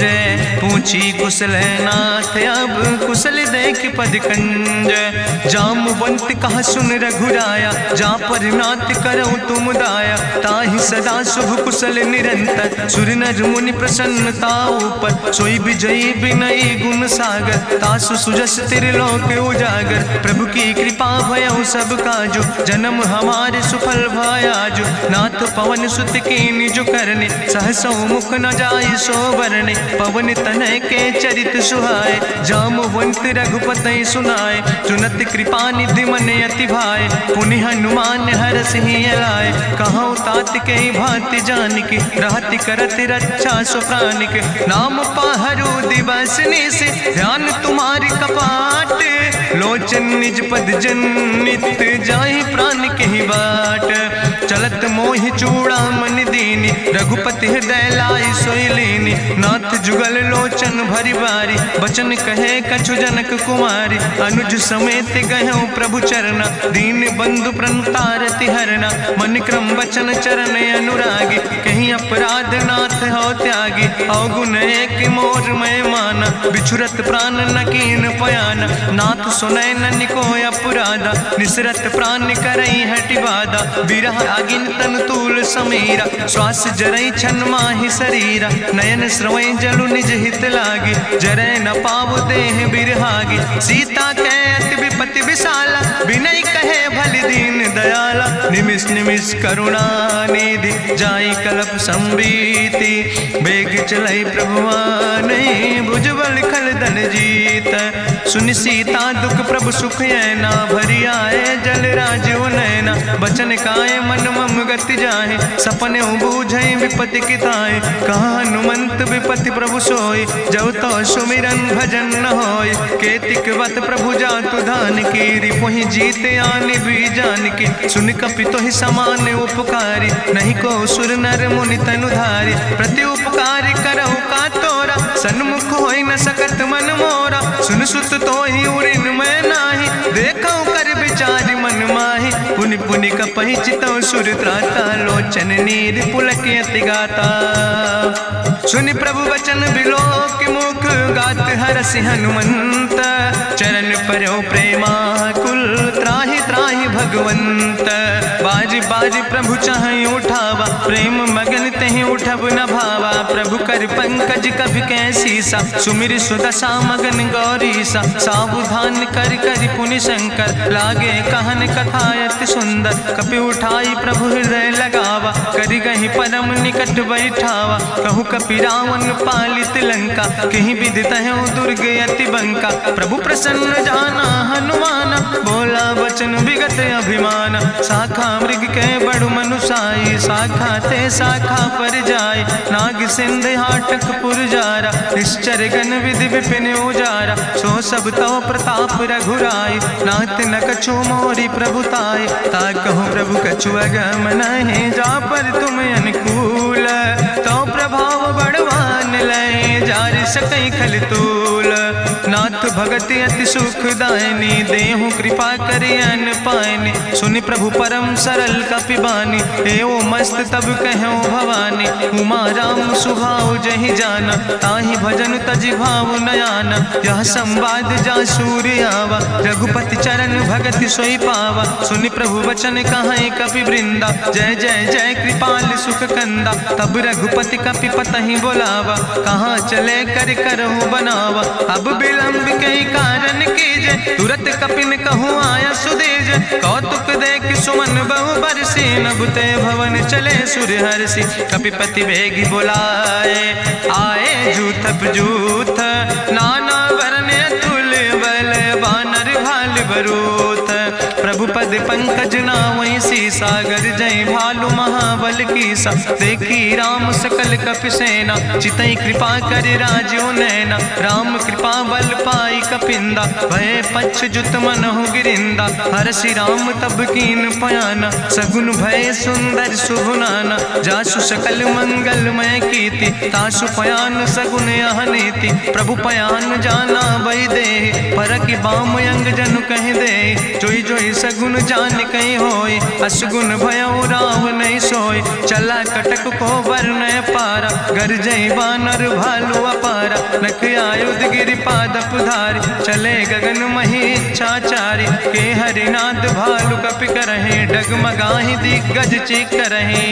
S1: पूछी कुशल नाथ, अब कुशल देख पद कंज। जामवंत कहा सुन रघुराया, जा पर नाथ करो तुम दाया। ताहि सदा शुभ कुशल निरंतर, सुर नर मुनि प्रसन्नता ऊपर। सोई विजयी विनयी गुण सागर, तासु सुजस त्रिलोक उजागर। प्रभु की कृपा भयउ सब काजु, जन्म हमारे सुफल भयाजु। नाथ पवन सुत कीन्हि जो करने, सहसौ मुख न जाय सो बरने। पवन तनय के चरित सुहाए, जामवंत रघुपति सुनाए। सुनत कृपा निधि मन अति भाए, पुनि हनुमान हरषि लाए। कहौं तात के भांति जानिके, रहति करत रक्षा सो प्राणिके। नाम पाहरु दिवस निशि, ध्यान तुम्हारी कपाट। लोचन निज पद जनित, जाहि प्राण के बाट। चलत मोहि चूड़ामणि दीनी, रघुपति हृदय लाई सोई लीनी। नाथ जुगल लोचन भरि बारी, बचन कहे कछु जनक कुमारी। अनुज समेत गहु प्रभु चरना, दीन बंधु प्रणतारति हरना। मन क्रम बचन चरण अनुरागी, कहीं अपराध नाथ हो त्यागी। अवगुण एक मोर मैं माना, बिछुरत प्राण न कीन पयाना। नाथ सुनय ननि को अपराधा, निसरत प्राण करई हटि बाधा। बिरह आगिन तन तूल समीरा, श्वास जरई छन माहि शरीरा। नयन श्रवै जलु निज हित लागी, जरै न पाव देह बिरहागी। सीता के अति विपति विशाला, विनय कहे भलि दीन दयाला। निमिष निमिष करुणा निधि, जाई कलप संबीति। बेग चलै प्रभुवानै, भुजबल खल धन जीत। सुनि सीता दुख प्रभु सुख ऐना, भरि आए जल राजो नैना। बचन काए मन मम गति जाहे, सपने बूझै विपति किताए। कहा हनुमंत विपति प्रभु सोई, जब तो सुमिरन भजन न होय। केतिक वत प्रभु जातु धान की, रिपुहि जीत आनि भी जान की। सुन कपि तोहि समान उपकारी, नहीं को सुर नर मुनि तनुधारी। प्रति उपकार करहु का तोरा, सन्मुख होई न सकत मन मोरा। सुन सुत तोहि उरिन मैं नाही, देखौ कर विचार मन माहि। पुनि पुनि कपहि चितौ सुर त्राता, लोचन नीर पुलक अति गाता। सुनि प्रभु वचन बिलोक मुख, गात हरषि हनुमंत। चरण पर्यो प्रेमाकुल, त्राहि त्राहि भगवंत। बाज बाज प्रभु चाहि उठावा, प्रेम मगन तेहि उठब न भावा। प्रभु कर पंकज कभि कैसीसा, सुमिर सुदशा मगन गौरीसा। सावधान कर कर पुनि शंकर, लागे कहन कथा अति सुंदर। कपि उठाई प्रभु हृदय लगावा, करि गहि परम निकट बैठावा। कहु कपि रावण पालित लंका, कहीं विधि तहु दुर्ग अति बंका। प्रभु प्रसन्न जाना हनुमाना, बोला वचन विगत अभिमान। शाखा मृग के बड़ु मनुसाई, शाखा ते शाखा पर जाय। नाग सिंध हाटक पुरजारा, निश्चर गण विधि विपिन उजारा। सो सब तव प्रताप रघुराई, नाथ न कछु मोरी प्रभुताई। ता कहूँ प्रभु कछु अगम नहीं, जा पर तुम अनुकूल। तो प्रभाव बड़वान लय, जार सकई खल तूल। नाथ भगति अति सुखदायनी, देहु कृपा करि अन पायनी। सुनि प्रभु परम सरल कपिबानी, एवो मस्त तब कहूँ भवानी। उमा राम सुभाव जहि जाना, ताहि भजन तजि भाव नयाना। यह संवाद जा सूर्य आवा, रघुपति चरण भगति सोई पावा। सुनि प्रभु वचन कहाई कपि वृंदा, जय जय जय कृपाल सुख कंदा। तब रघुपति कपि पतहि बोलावा, कहाँ चले कर करहु बनावा। अब विलंब कई कारण कीजे, तुरत कपिन कहूँ आया सुदेज। कौतुक देख सुमन बहु बरसी, नभ ते भवन चले सुर हरषि। कपिपति वेगी बुलाए, आए जूथप जूथ नाना वर रूथ। प्रभु पद पंकज नावै सीसा, गर्जै भालु महाबल कीसा। देखी राम सकल कपि सेना, चितई कृपा कर राजो नैना। राम कृपा बल पाई कपिंदा, भय पक्ष जुत मनहु गिरिंदा। हरषि राम तब कीन पयाना, सगुन भय सुंदर शुभ नाना। जासु सकल मंगलमय कीर्ति, तासु पयान सगुन अहनीति। प्रभु पयान जाना बई दे, परकि बाम अंग जन कह दे। जोई जोई सगुन जान कहीं होय, असगुन भयो राव नहीं सोय। चला कटक को वर्ण पारा, गर्जई बानर भालू अपारा। नख आयुध गिरि पादप धारी, चले गगन मही इच्छाचारी। के हरिनाद भालू कपि करहि, डगमगाहि दिग्गज चिक करहि।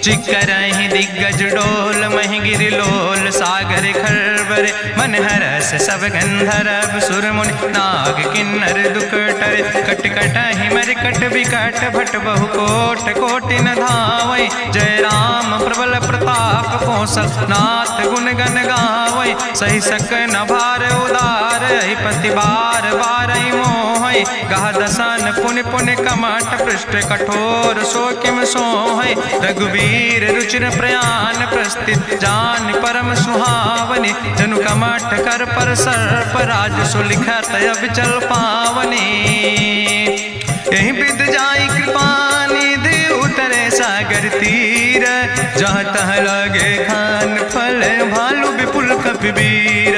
S1: चिक करहि दिग्गज डोल, महि गिरि लोल सागर खरबर। मन हरस सब गंधर्व सुर मुनि, नाग किन्नर दुख टरे। कट कटहि मरकट विकट, भट बहु कोट कोटि न धावै। जय राम प्रबल प्रताप कौशल, नाथ गुण गण गावै। सही सक न भार उदार, पति बार बार मोहै। गह दसन पुन पुन कमठ, पृष्ठ कठोर सो किम सोहै। रघुवीर रुचिर प्रयाण प्रस्थित, जान परम सुहावनी। जनु कमठ कर पर सर्प, राज सुलिखत अविचल पावनी। यही विद जाई कृपा निधि, उतरे सागर तीर। जहाँ तह लगे खान फल, भालू विपुल कपिवीर।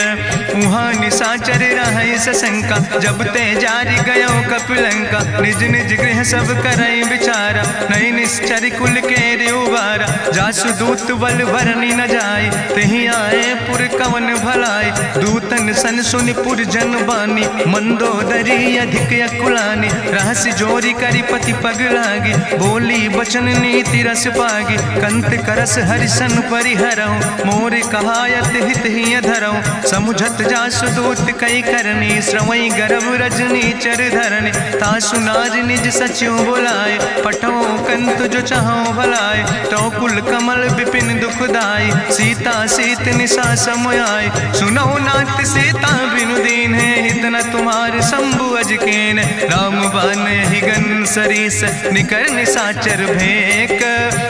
S1: वहाँ निशाचर रहे सशंका, जब ते जारी गयो कपिलंका। निज निज गृह सब करई विचारा, नहीं निश्चर कुल के रेउबारा। जासु दूत बल भरनी न जाय, तेहि आए पुर कवन भलाई। दूतन सन सुनि पुर जन बानी, मंदोदरी अधिक अकुलानी। रहस्य जोरी करी पति पग लागी, बोली बचन नीति रस पागी। कंत करस हरिसन परिहरऊँ, मोर कहायत हित ही धरऊँ। समुझत जासु दूत कई करनी, श्रवई गर्भ रजनी चर धरनी। तासु नार निज सचिव बुलाए, पठो कंत जो चाहो भलाए। तो कुल कमल विपिन दुखदाई, सीता सीत निशा समयाय। सुनो नाथ सीता बिनु दीन है, हित न तुम्हारे शंभु अजकेन। राम बान ही गन सरीस, निकर निशाचर भेक।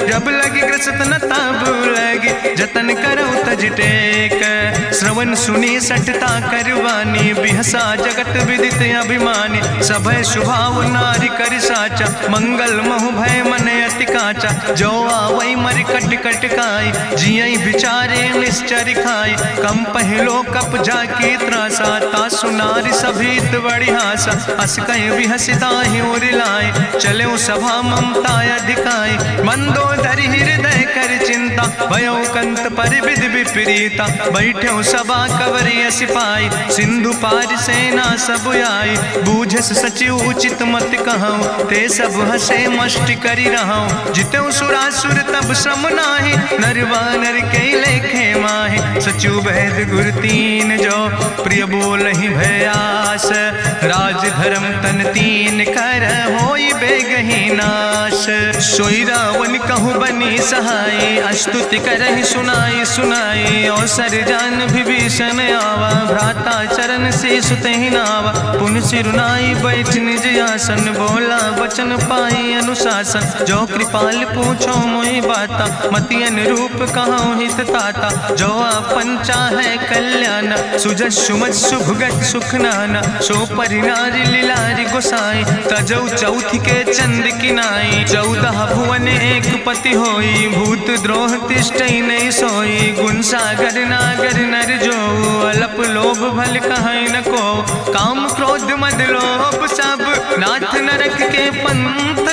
S1: जब लगी ग्रसत न ताब लगी, जतन करो तज टेक। श्रवण सुनी सटता करवानी, बिहसा जगत विदित अभिमानी। सभय स्वभाव नारी कर साचा, मंगल महु भय मन अति काचा। जो आवै मर कट कट खाई, जियई विचारे निश्चर खाई। कम पहलो कप जाकी त्रासा, तासु नारी सभीत बड़ी हासा। अस कह विहसिता ही उरिलाए, चले सभा ममता अधिकाई। मंदोदरी हृदय कर चिंता, भयो कंत पर विध विपरीता। बैठे सभा कवरिय सिपाही, सिंधु पार सेना सब आई। बूझस सचिव उचित मत कहूँ, ते सब हसे मष्ट करी रहूँ। जितऊ सुरासुर तब श्रम नाही, नर वानर के लेखे माहि। सचिव भेद गुर तीन जो, प्रिय बोल ही भयास। राज धर्म तन तीन कर, होई बेगही नाश। सोई रावण कहूँ बनी सहाय, अस्तुति करहि सुनाई सुनाई। अवसर जान विभीषण आवा, भ्राता चरण से सुतहि नावा। पुन सिरुनाई बैठ निज आसन, बोला वचन पाई अनुशासन। जो कृपाल पूछो मोहि बाता, मति अनुरूप कहूँ हित ताता। जो आपन चाहे कल्याण, सुजस सुमत सुभगत सुख नाना। सो परिनारी लीलारी गोसाई, तजौ चौथ के चंद किनाई। 14 भुवन एक पति होई, भूत द्रोह तिष्ठई नहीं सोई। गुण सागर नागर नर जो, अलप लोभ भल कहीं न को। काम क्रोध मद लोभ सब, नाथ नरक के पंथ।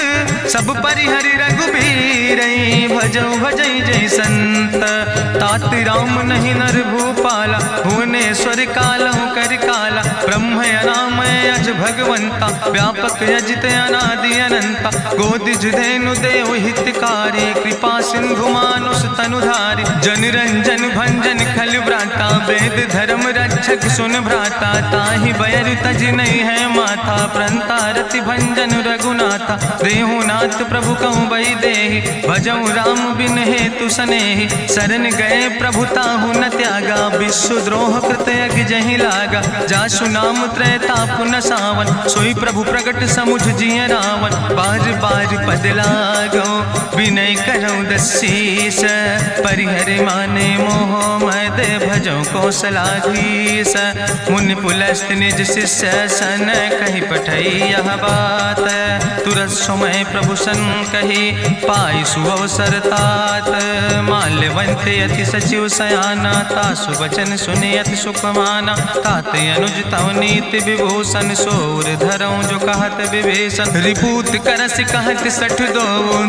S1: सब परिहरि रघुबीर, भजौ भजै जय संत। तात राम नहीं नर भूपाला, भुवनेश्वर कालहु कर काला। ब्रह्म अनामय अज भगवंता, व्यापक अजित अनादि अनंता। गोदिज धेनु देव हितकारी, कृपा सिंधु मानुष तनुधारी। जन रंजन भंजन खल व्राता, वेद धर्म रक्षक सुन भ्राता। ताहि बैर तज नहीं है माथा, प्रंता रति भंजन रघुनाथा। देहु नाथ प्रभु कहूँ बई देहि, भजऊ राम बिन हेतु सनेहि। शरण गए प्रभु ताहु न त्यागा, विश्व द्रोह कृत यज्ञ जहि लागा। जासु नाम त्रैताप न सावन, सोई प्रभु प्रगट समुझ जिय रावण। बार बार पद लागो विनय करौ दसीस, परिहर माने मोह मद भजो कौशलाधीश। मुनि पुलस्त निज शिष्य सन कहि पठई यह बात, तुरत समय प्रभु सन कही पाई सुअवसर तात। माल्यवंत अति सचिव सयाना, तासु वचन सुने अति सुख माना। तात अनुज तव नीति विभूषण, सोर धरऊं जो कहत विभीषण। रिपूत करस कहत सठ दो,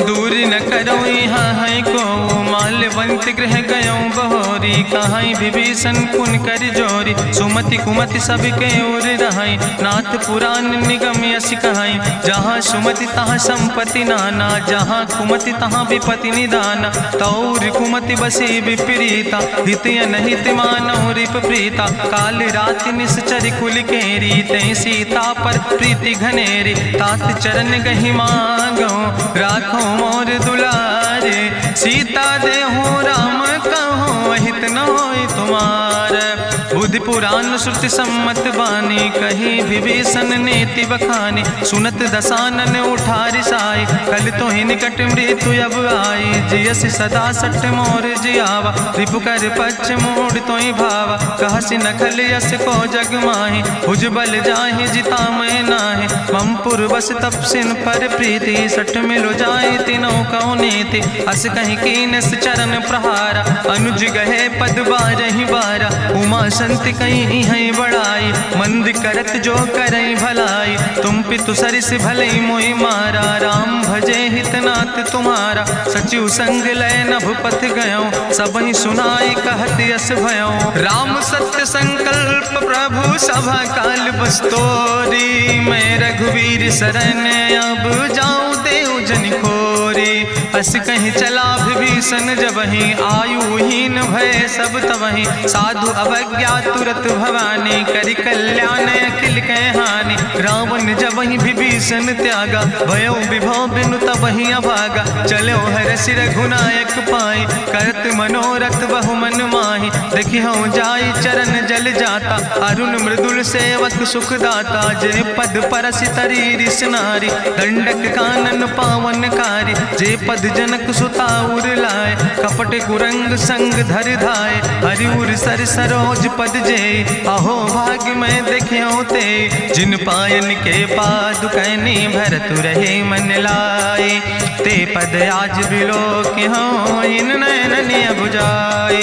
S1: दूर न करऊं यहाँ है को। माल्यवंत गृह गयऊं बहोरी, कहाई विभीषण पुन कर जोरी। सुमति कुमति सबके ओर रहाई, नाथ पुराण निगम यस कहाई। जहाँ सुमति तहाँ संपत्ति नाना, जहाँ कुमति तहाँ विपति निदाना। तौर कुमति बसी विपरीता, हित अनहित मानव रिप प्रीता। काल राति निश्चर कुल केरी, तै सीता पर प्रीति घनेरी। तात चरण गहि मांगो, राखो मोर दुलारे। सीता देहो राम कहो, अहित न होय तुम्हार। बुद्धि पुराण श्रुति सम्मत बानी, कही विभीषण नीति बखानी। सुनत दसानन उठारि साई, कल तो ही निकट मृत्यु अब आई। जियसि सदा सठ मोर जियावा, रिपु कर पक्ष मोड़ तो ही भावा। कहसि नखल यस को जग माहि, भुज बल जाहि जिता मैं नाहि। ममपुर बस तपसिन पर प्रीति, सठ मिलो जाए तीनों कौ नीति। अस कहीं कीनस चरण प्रहारा, अनुज गहे पद बारहि बारा। उमा संत कहीं है बड़ाई, मंद करत जो करई भलाई। तुम पितु सरिस भले मोहि मारा, राम भजे हितनाथ तुम्हारा। सचिव संग लय नभ पथ गयो, सबहि सुनाई कहत यस भयो। राम सत्य संकल्प प्रभु सभा काल बस्तोरी। मैं रघुवीर शरण अब जाऊं देव जन खोरी। अस कहीं चला विभीषण जबहि, आयुहीन भय सब तबहि। साधु अवज्ञा तुरत भवानी, करि कल्याण अखिल कै हानि। रावण जबहि विभीषण त्यागा, भयो विभव बिनु तबहि अभागा। चलो हरषि रघुनायक पाई, करत मनोरथ बहु मन माहि। देखिहु जाई चरण जल जाता, अरुण मृदुल सेवक सुख दाता। जे पद परसि तरी रिस नारी, दंडक कानन पावन कारी। जे पद जनक सुता उर लाए, कपट कुरंग संग धर धाय। हरिउर सर सरोज पद जे, अहो भाग्य मैं देखियो ते। जिन पायन के पादुकैनी, भरत रहे मन लाए। ते पद आज बिलोक हो, इन नयन बुझाए।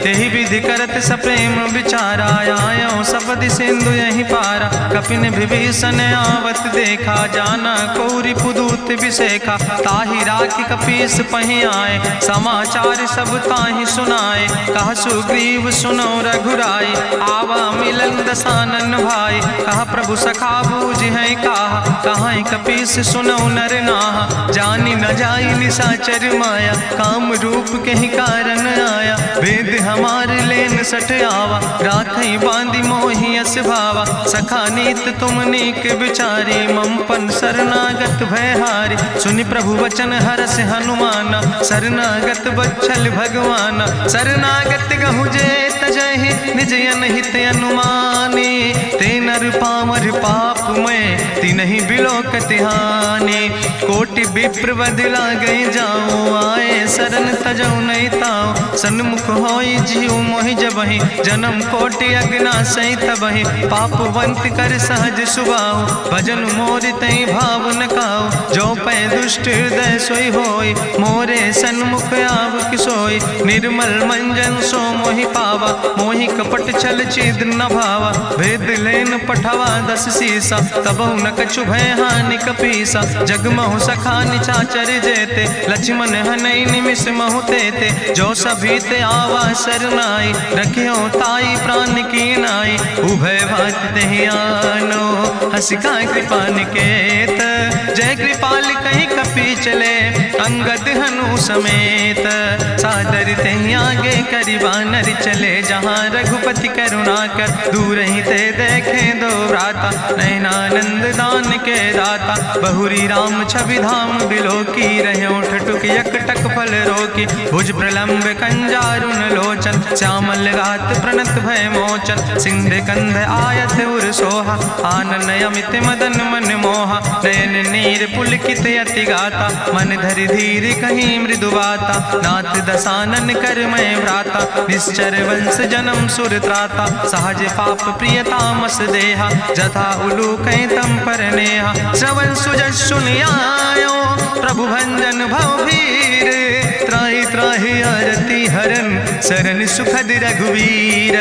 S1: तेहि विधि करत सप्रेम विचारा, आयो सपदि सिंधु यही पारा। कपिन विभीषण आवत देखा, जाना कौरि पुदूत विशेखा। ताहि राखि कपीस पहि आए, समाचार सब ताहि सुनाए। कह सुग्रीव सुनो रघुराई, आवा मिलन दसानन भाई। कहा प्रभु सखा बूझ है कहा, कहाँ कपीस सुनो नर नाहा। जानी न जाई निशाचर माया, काम रूप के ही कारण आया। वेद हमार लेन सठ आवा, राखई बांधी मोहि अस भावा। सखा नीत तुम नीक विचारी, ममपन शरणागत भयहारी। सुनि प्रभु वचन हरस हनुमाना, शरणागत बच्छल भगवाना। शरणागत गहु जे तजहि, निज अनहित अनुमानी। ते नर पामर पाप में, तिनहि बिलोकत हानि। कोटि विप्र बदला गई जाऊं, आए शरण तजौ नहीं ताऊं। सन्मुख होई जीव मोहि जबहि, जन्म कोटि अग्ना सही तबहि। पापवंत कर सहज सुभाऊ, भजन मोरि तई भाव न काऊ। जो पै दुष्ट हृदय सोई होई, मोरे सन्मुख आव किसोई। निर्मल मंजन सो मोहि पावा, मोहि कपट छल छिद्र न भावा। भेद लेन पठवा दस सीसा, तबहु न कछु भय हानि कपीसा। जगमहु सखा निचाचर जेते, लक्ष्मण हनई निमिष महु तेते। जो सभी ते आवा सरनाई, रखियो ताई प्राण की नाई। उभय भात तेहि आनो, हसिका कृपा निकेत। जय कृपाल कहीं कपी चले, अंगद हनु समेत। सादर ते आगे करी बानर चले, जहाँ रघुपति करुणा कर दूर ही ते देखे दो व्राता। नयनानंद दान के दाता, बहुरी राम छवि धाम बिलो की रहे ठटुक यकटक फल रोकी। भुज प्रलंब कंजारुन लोचन, श्यामल गात प्रणत भय मोचन। सिंध कंध आयत उर सोहा, आनन अमित मदन मन मोहा। नयन नीर पुलकित अति गाता, मन धरि धीर कहीं मृदु बाता। नाथ दसानन कर मैं व्राता, निश्चर वंश जन्म सुर त्राता। सहज पाप प्रियतामस देहा, जथा उलूक तम पर नेहा। श्रवण सुजस सुनियायो, प्रभु भंजन भव भीर। त्राहि त्राहि आरती हरन, शरण सुखद रघुवीर।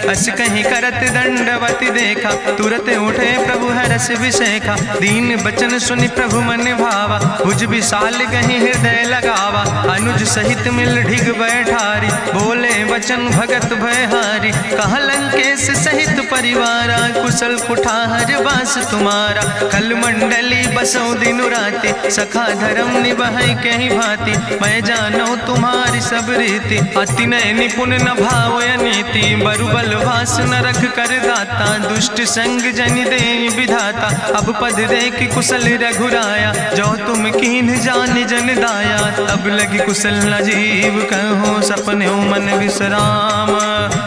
S1: अस कहीं करत दंडवत देखा, तुरत उठे प्रभु हरस विशेखा। दीन बचन सुनि प्रभु मन भावा, भुज विशाल कहीं हृदय लगावा। अनुज सहित मिल ढिग बैठारी, बोले वचन भगत भयहारी। कहा लंकेश सहित परिवारा, कुशल कुठार बास तुम्हारा। कल मंडली बसो दिनु राति, सखा धर्म निभाई कहीं भांति। मैं जानो तुम्हारी सब रीति, अति नय निपुण न भाव नीति। बरुबल वास न रख कर दाता, दुष्ट संग जन दे विधाता। अब पद देख कुशल रघुराया, जो तुम कीन जान जन दाया। तब लगी कुशल न जीव कहो, सपने मन विश्राम।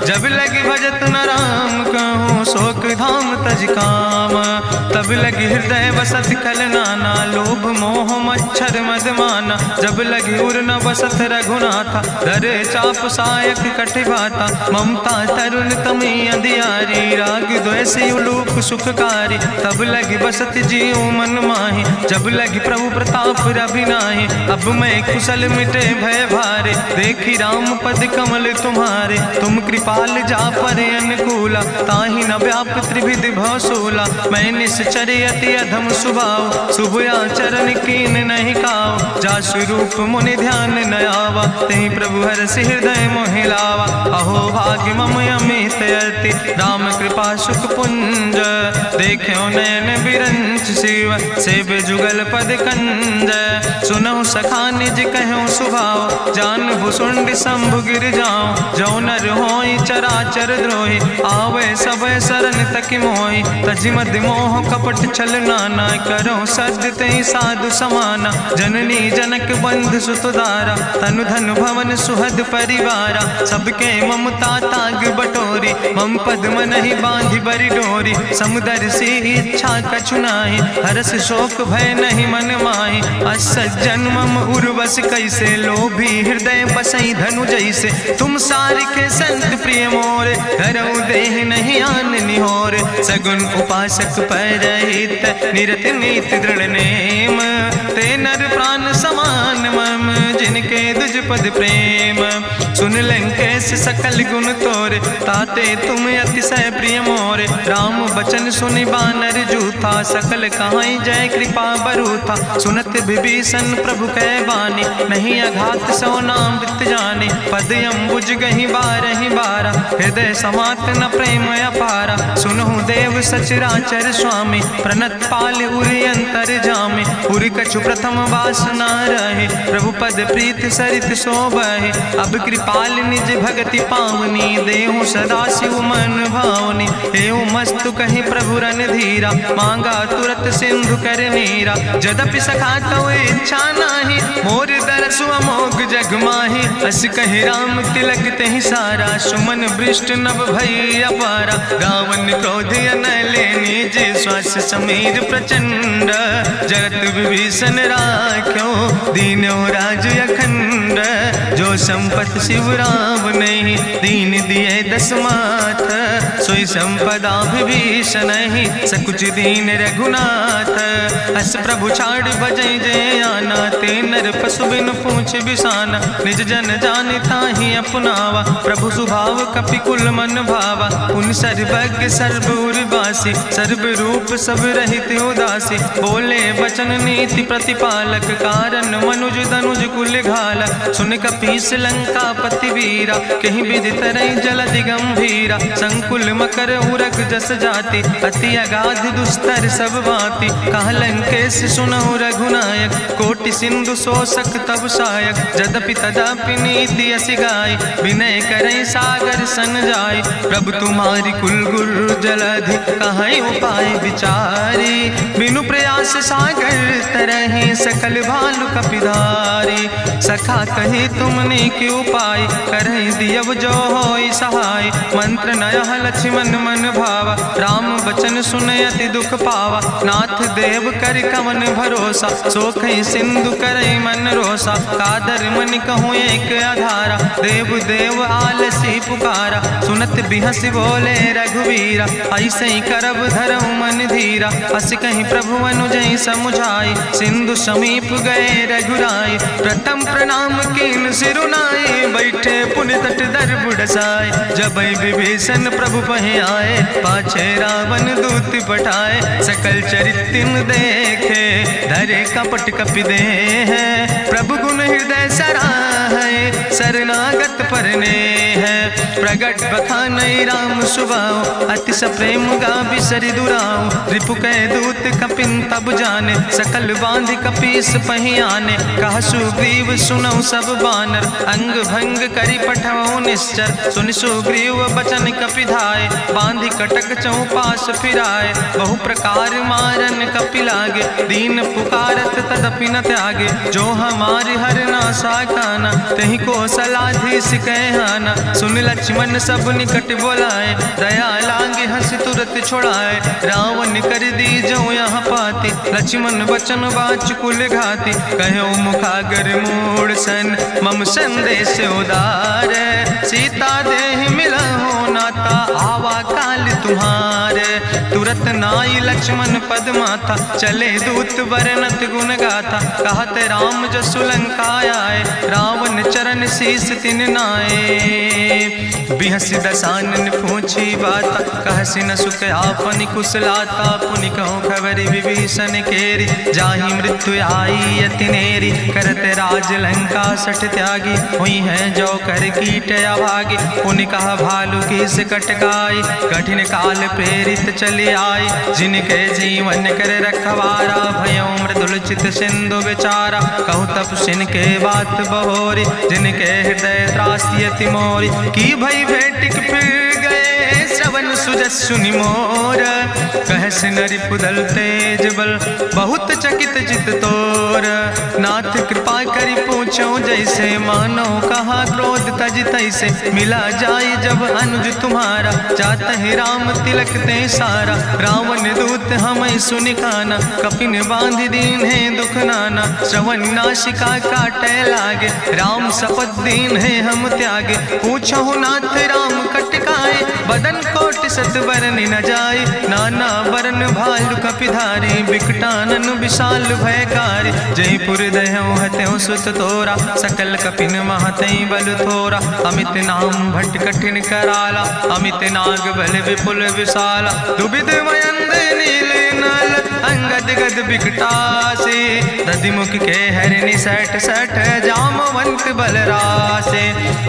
S1: जब लगी भजत न राम कहो, शोक धाम तज काम। तब लगी हृदय बसत खल नाना, लोभ मोह मच्छर मद माना। जब लगी उर न बसत रघुनाथा, दर चाप सायक कटिभाता। ममता तरुण तमी अंधियारी, राग द्वेषी उलूक सुखकारी। तब लगी बसत जीव मन माही, जब लगी प्रभु प्रताप रवि नाही। अब मैं कुशल मिटे भय भारे, देखी राम पद कमल तुम्हारे। तुम कृपाल जा पर अनुकूला, ताहि न व्याप त्रिविध भवसूला। मैं निश्चर अति अधम स्वभाव, शुभ आचरण कीन नहीं काव। जा स्वरूप मुनि ध्यान न आवा, तेहि प्रभु हरषि हृदय मोहि लावा। अहो भाग्य मम अमित अति, राम कृपा सुख पुंज। देखो नयन बिरंच शिव, सेव जुगल पद कंज। सुनहु सखा निज कहूँ सुभाव, जान भुसुंड शंभु गिर जाऊं। जो नर होई चराचर द्रोही, आवे सब शरण तक मोहि। तज मद मोह कपट छल नाना, करो सद्य तेहि साधु समाना। जननी जनक बंधु सुतदारा, तनु धन भवन सुहद परिवारा। सबके ममता ताग बटोरी, मम पद मन ही बांधि बरी डोरी। समुदर सी इच्छा कछु नाही, हरस शोक भय नहीं मन माही। असज्जन मम उर्वश कैसे, लोभी हृदय बसई धनु जैसे। तुम सारिके संत प्रिय मोरे, धरऊ देह नहीं आन निहोर। सगुन उपासक परहित, निरत नीति दृढ़ नेम। ते नर प्राण समान मम, जिनके दुज पद प्रेम। सुन लंकेश सकल गुण तोरे, ताते तुम अतिशय प्रिय मोरे। राम बचन सुनि बानर जूथा, सकल कहाई जय कृपा बरूथा। सुनत विभीषण प्रभु कै बानी, नहीं अघात सो नाम वृत जानी। पद अम्बुज गहि बारहि बारा, हृदय समात न प्रेम अपारा। सुनहु देव सचराचर स्वामी, प्रणत पाल उरि अंतर जामी। उरि कछु प्रथम वासना रहे, प्रभु पद प्रीत सरित शोभहि। अब कृपाल निज भगति पावनी, देहु सदा शिव मन भावनी। एवं मस्तु कहि प्रभु रन धीरा, मांगा तुरत सिंधु कर नीरा। जदपि सखा तो इच्छा नाही, मोर दरसु अमोघ जग माही। अस कहि राम तिलक तेहि सारा, सुमन वृष्ट नभ भई अपारा। रावण क्रोध अनले निज, श्वास समीर प्रचंड। जगत विभीषण राख्यो, दीनो राज अखंड। जो संपत शिव राम नहीं, दीन दिए दस माथ। सोई संपदा विभीषण ही, सकुच दीन रघुनाथ। अस प्रभु छाड़ बजै जय आना, ते नर पशु बिन पूछ बिसाना। निज जन जानि ताहि अपनावा, प्रभु स्वभाव कपि कुल मन भावा। पुन सर्वज्ञ सर्व उर्वासी, सर्व रूप सब रहित उदासी। बोले वचन नीति प्रतिपालक, कारण मनुज दनुज कुल घाला। सुन कपीस लंका पति वीरा, कहीं विधि तरई जलधि गंभीरा। संकुल मकर उरग जस जाति, अति अगाध दुस्तर सब भांति। कहा लंकेश सुनहु रघुनायक, कोटि सिंधु सिंधु शोषक तब सायक, जदपि तदपि नीति असि गाय, विनय करई सागर सन जाय। प्रभु तुम्हारी कुल गुरु जलधि, कहीं उपाय विचारी, बिनु प्रयास सागर तरहि, सकल भालु कपिधारी। सखा कही तुमने के उपाय, करहि दियव जो होई सहाय। मंत्र नयह लक्ष्मण मन भावा, राम बचन सुनय अति दुख पावा। नाथ देव कर कवन भरोसा, सोखई सिंधु करई मन रोसा। कादर मन कहूँ एक आधारा, देव देव आलसी पुकारा। सुनत बिहस बोले रघुवीरा, ऐसे ही करब धरऊ मन धीरा। हस कहीं प्रभु अनुजय समुझाई, सिंधु समीप गए रघुराई। प्रथम प्रणाम कीन सिरुनाई, बैठे पुनि तट दर बुढ़साए। जब विभीषण प्रभु पहे आए, पाछे रावण दूत पठाए। सकल चरित्र देखे, धरे कपट कपि दे है। प्रभु गुण हृदय सराहै, शरणागत परने है। प्रगट बखानई राम सुभाऊ, अति सप्रेम गावि सरि दुराऊ। रिपु कै दूत कपिन तब जाने, सकल बांधि कपीस पहि आने। कहा सुग्रीव सुनऊ सब बानर, अंग भंग करि पठवऊ निश्चर। सुनि सुग्रीव बचन कपिधाय, बांधि कटक चौपास फिराए। बहु प्रकार मारन कपि लागे, दीन पुकारत तदपि न त्यागे। जो हमारि हर नासा काना, तहि को सलाधीस कहना। सुन लक्ष्मण सब निकट बोलाए, दया लागे हंस तुरत छोड़ाए। रावण कर दी जो यहाँ पाती, लक्ष्मण बचन बाच कुल घाती। कहो मुखागर मूड सन, मम संदेश उदार। सीता देह मिला हो नाता, आवा काल तुम्हारे। तुरत नाई लक्ष्मण पद माथा, चले दूत वर्णत गुण गाथा। कहत राम जसु लंका आए, रावण चरण शीस तिन नाए। बिहस दसानन पूछी बाता, कहसि न सुख आपन कुशलाता। पुनि कहूँ खबर विभीषण केरी, जाहि मृत्यु आई अति नेरी। करत राज लंका सठ त्यागी, हुई है जो कर कीट अभागी। पुनि कहा भालू की से कटकाई, कठिन काल प्रेरित चली आई। जिनके जीवन कर रखवारा, भयो मृदुल चित सिंधु विचारा। कहूँ तप सिन के बात बहोरी, जिनके हृदय त्रासी अति मोरी। की भई भेटिक फिर गए, श्रवण सुजस सुनि मोर। कहस नरि पुदल तेज बल, बहुत चकित चित तोर। नाथ कृपा करि पूछो जैसे, मानो कहा क्रोध तज तैसे। मिला जाय जब अनुज तुम्हारा, जात है राम तिलक ते सारा। रावण दूत हमें सुनि काना, कपिन बांध दीन है दुख नाना। श्रवण नासिका काटे लागे, राम शपथ दीन है हम त्यागे। पूछो नाथ राम कटकाए, बदन कोटि सत बरनि न जाय। नाना बरन भालु कपिधारी, बिकटानन विशाल भयकारी। जयपुर दह्यों हत्यों सुत तोरा, सकल कपिन महतई बल थोरा। अमित नाम भट्ट कठिन कराला, अमित नाग बल विपुल विशाला। दुबिध मयंद नील नल, अंगद गद बिकटासे। दधिमुख के हरिणि सठ सठ, जामवंत बलरासे।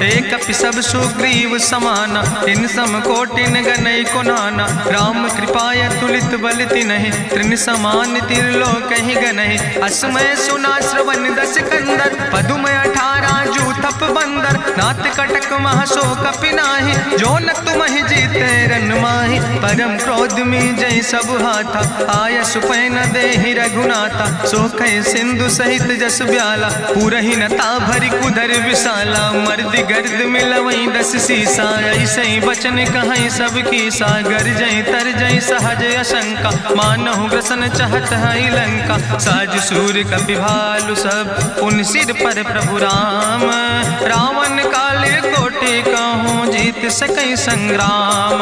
S1: एक कपि सब सुग्रीव समाना, इन सम कोटिन गनई को नाना। राम कृपाय तुलित बल तिन्हि, त्रिन समान तिरलोक ही गनहि। असमय सुना श्रवण दस कंदर, पदुम 18 जूथप बंदर। नाथ कटक महसो कपि नाही, जो न तुमहि जीते रन माही। परम क्रोध में जय सब हाथा, आय सुपै न देहि रघुनाथा। सोखै सिंधु सहित जस ब्याला, पूरहि न ता भरि कुधर विशाला। मर्द गर्द मिलवई 10 सीसा, ऐसे बचन कहई सब कीसा। गर जय तर जय सहज अशंका, मानहु ग्रसन चाहत है लंका। साज सूर कपि भालु सब, पुन सिर पर प्रभु राम। रावण काले कोटि कहूँ, जीत सकई संग्राम।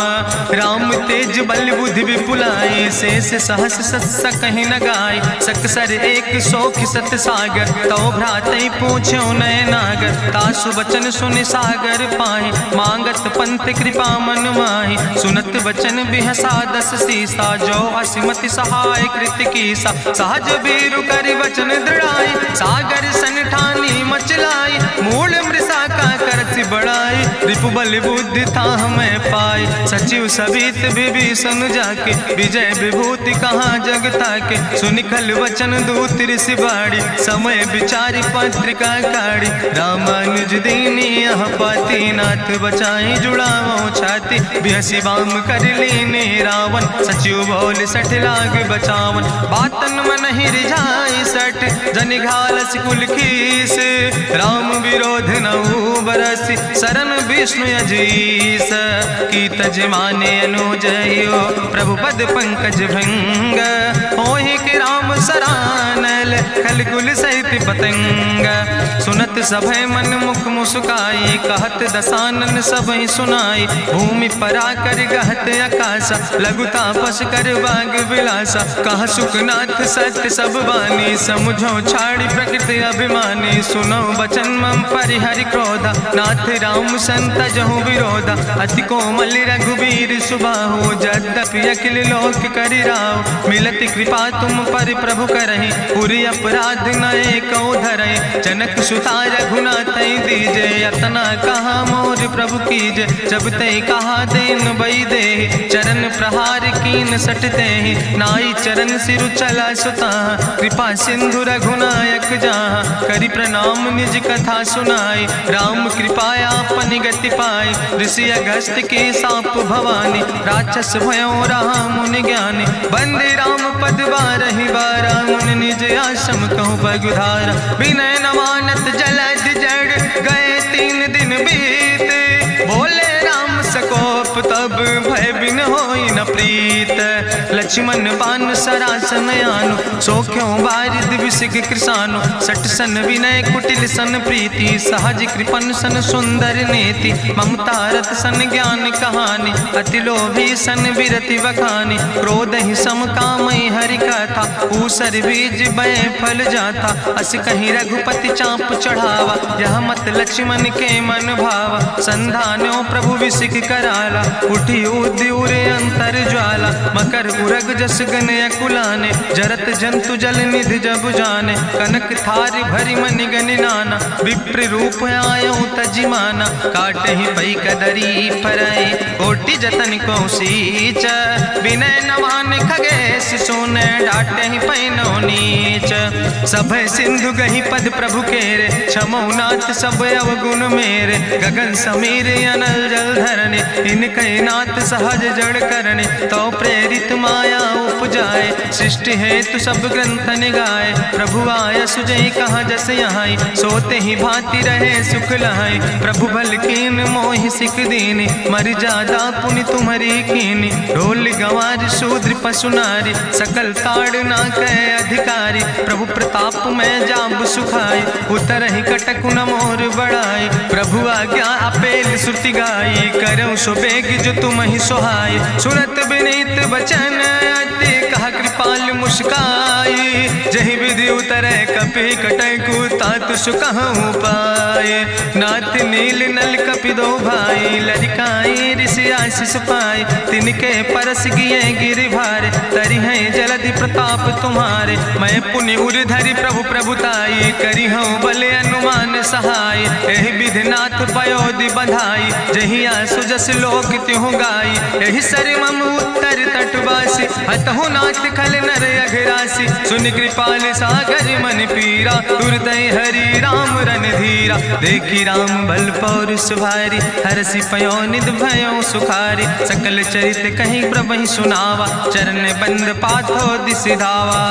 S1: राम तेज बल बुद्धि विपुलाई, शेष सहस सत्स कहीं न गाय। सकसर 100 सत सागर, तो भ्रातई पूछो नय नागर। तासु बचन सुनि सागर पाहि, मांगत पंथ कृपा मन माहि। सुनत बचन बिहसा 10 सीसा, जो असिमति सहाय कृत कीसा। सहज बीरु करि वचन दृढ़ाई, सागर सन ठानी मचलाई। मूल मृषा का करसि बड़ाई, रिपु बल बुद्धि था हमें पाई। सचिव सबित विभीषण जाके विजय विभूति कहाँ जग ताके। सुनि खल वचन दूत ऋषि बाड़ी समय विचारी पत्रिका काढ़ी। रामानुज दीनी यह पाती नाथ बचाई जुड़ावो छाती। बिहसी बाम कर लीने रावण सचिव बोल सठ लाग बचावन। बातन मन ही रिझाई सठ जनि घालस कुल खीस। राम विरोध नऊ बरसी शरण विष्णु अजीस। की तज माने अनुजयो प्रभु पद पंकज भंग। होहि के राम सरानल खल कुल सहित पतंग। सुनत सभय मन मुख मुस्काई कहत दसानन सबहि सुनाई। भूमि परा कर गहत आकाशा लघु तापस कर बाग विलासा। कहा सुखनाथ सत्य सब बानी समुझो छाड़ी प्रकृति अभिमानी। सुनो बचन मम परिहरि क्रोधा नाथ राम संत जहु विरोधा। अति कोमल रघुबीर सुबाहु यद्यपि अखिल लोक करि राव। मिलति कृपा तुम पर प्रभु करहि पुरि अपराध नए कौ धरहि। जनक सुता रघुनाथ दीजे यतना कहा मोर प्रभु कीजे। जब ते कहा देन बई दे चरण प्रहार कीन सटते ही। नाई चरण सिरु चला सुता कृपा सिंधु रघुनायक जहाँ। करि प्रणाम निज कथा सुनाई राम कृपाया अपनी गति पाई। ऋषि अगस्त के साप भवानी राक्षस भयो रहा मुनि ज्ञानी। बंदे राम पद बारहि बारा मुनि निज आश्रम कहु पगुधारा। विनय न मानत जलद जड़ गए 3 दिन बीते। बोले राम सकोप तब भय बिन होई न प्रीत। लक्ष्मण बान सरासन आनु सोख्यो बारिद विसिक कृसानु। सट सन विनय कुटिल सन प्रीति सहज कृपन सन सुंदर नेति। ममता रत सन ज्ञान कहानी अति लोभी सन विरति बखानी। क्रोध ही सम कामई हरि कथा ऊसर बीज बय फल जाता। अस कहीं रघुपति चाप चढ़ावा यह मत लक्ष्मण के मन भावा। संधान्यो प्रभु विसिक कराला उठी उद्यूरे अंतर ज्वाला। मकर उरग जस गन अकुलाने जरत जंतु जल निधि जब जाने। कनक थारी भरी मनि गनि नाना विप्र रूप आयो तजिमाना। काटे ही पई कदरी फरई कोटि जतन को सींच। विनय नवान खगेश सुने डाटे ही पैनो नीच। सब सिंधु गही पद प्रभु केरे क्षमो नाथ सब अवगुण मेरे। गगन समीर अनल जल धरने इनके नाथ सहज जड़ करने। तो प्रेरित माया उपजाए सृष्टि हेतु सब ग्रंथ निगाए। प्रभु आय सुजई कहाँ जस यहाँ सोते ही भांति रहे सुख लहाई। प्रभु भल कीन मोहि सिख दीनी मर जादा पुनि तुम्हारी कीनी। ढोल गंवार शूद्र पशु नारी सकल ताड़ ना कहे अधिकारी। प्रभु प्रताप में जाब सुखाई उतर ही कटक न मोर बढ़ाई। प्रभु आज्ञा अपेल श्रुति गाई करऊँ सो बेग जो तुम ही सोहाई। सुनत विनीत बचन अति कहा कृपाल मुस्काई। जही विधि उतरे कपि कटकु तात सुकहु पाए। नाथ नील नल कपि दो भाई लड़काई ऋषि आशीष पाए। तिनके परस गिए गिरि भारे तरि है जलधि प्रताप तुम्हारे। मैं पुनि उर धरि प्रभु प्रभुताई करी हूँ बल अनुमान सहाय। एहि विधि नाथ पयोधि बधाई जहिया सुजस लोक त्यों गाई। एहि सर मम उत्तर तटवासी हतहु नाथ खल नर अघरासी। सुन कृपाल सागर मन पीरा तुरत हरि राम रन धीरा। देखी राम बल पौरुष भारी हरसि पयो निध भयो सुखारी। सकल चरित कहीं प्रभु सुनावा चरण बंद पाथो दिसि धावा।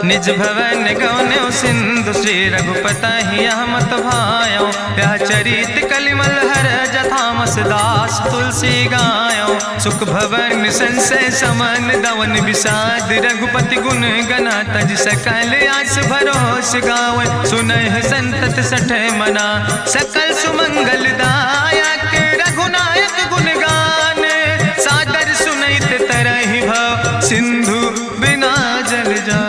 S1: निज भवन गौन्यो सिंधु श्री रघुपति मत भायो। यह चरित कलिमल हर जथामस दास तुलसी गायो। सुख भवन संशय समन दवन विषाद रघुपति गुण गना तज सकल आस भरोस गावे। सुनहि संतत सठ मना सकल सुमंगल दायक। रघुनायक गुण गान सादर सुनैत तरहि भव सिंधु बिना जल जा।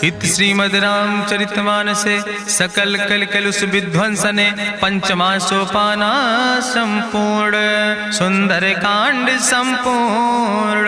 S1: इत श्रीमद् रामचरितमानसे सकल कल कलुष विध्वंसने पंचमा सोपाना संपूर्ण। सुंदर कांड संपूर्ण।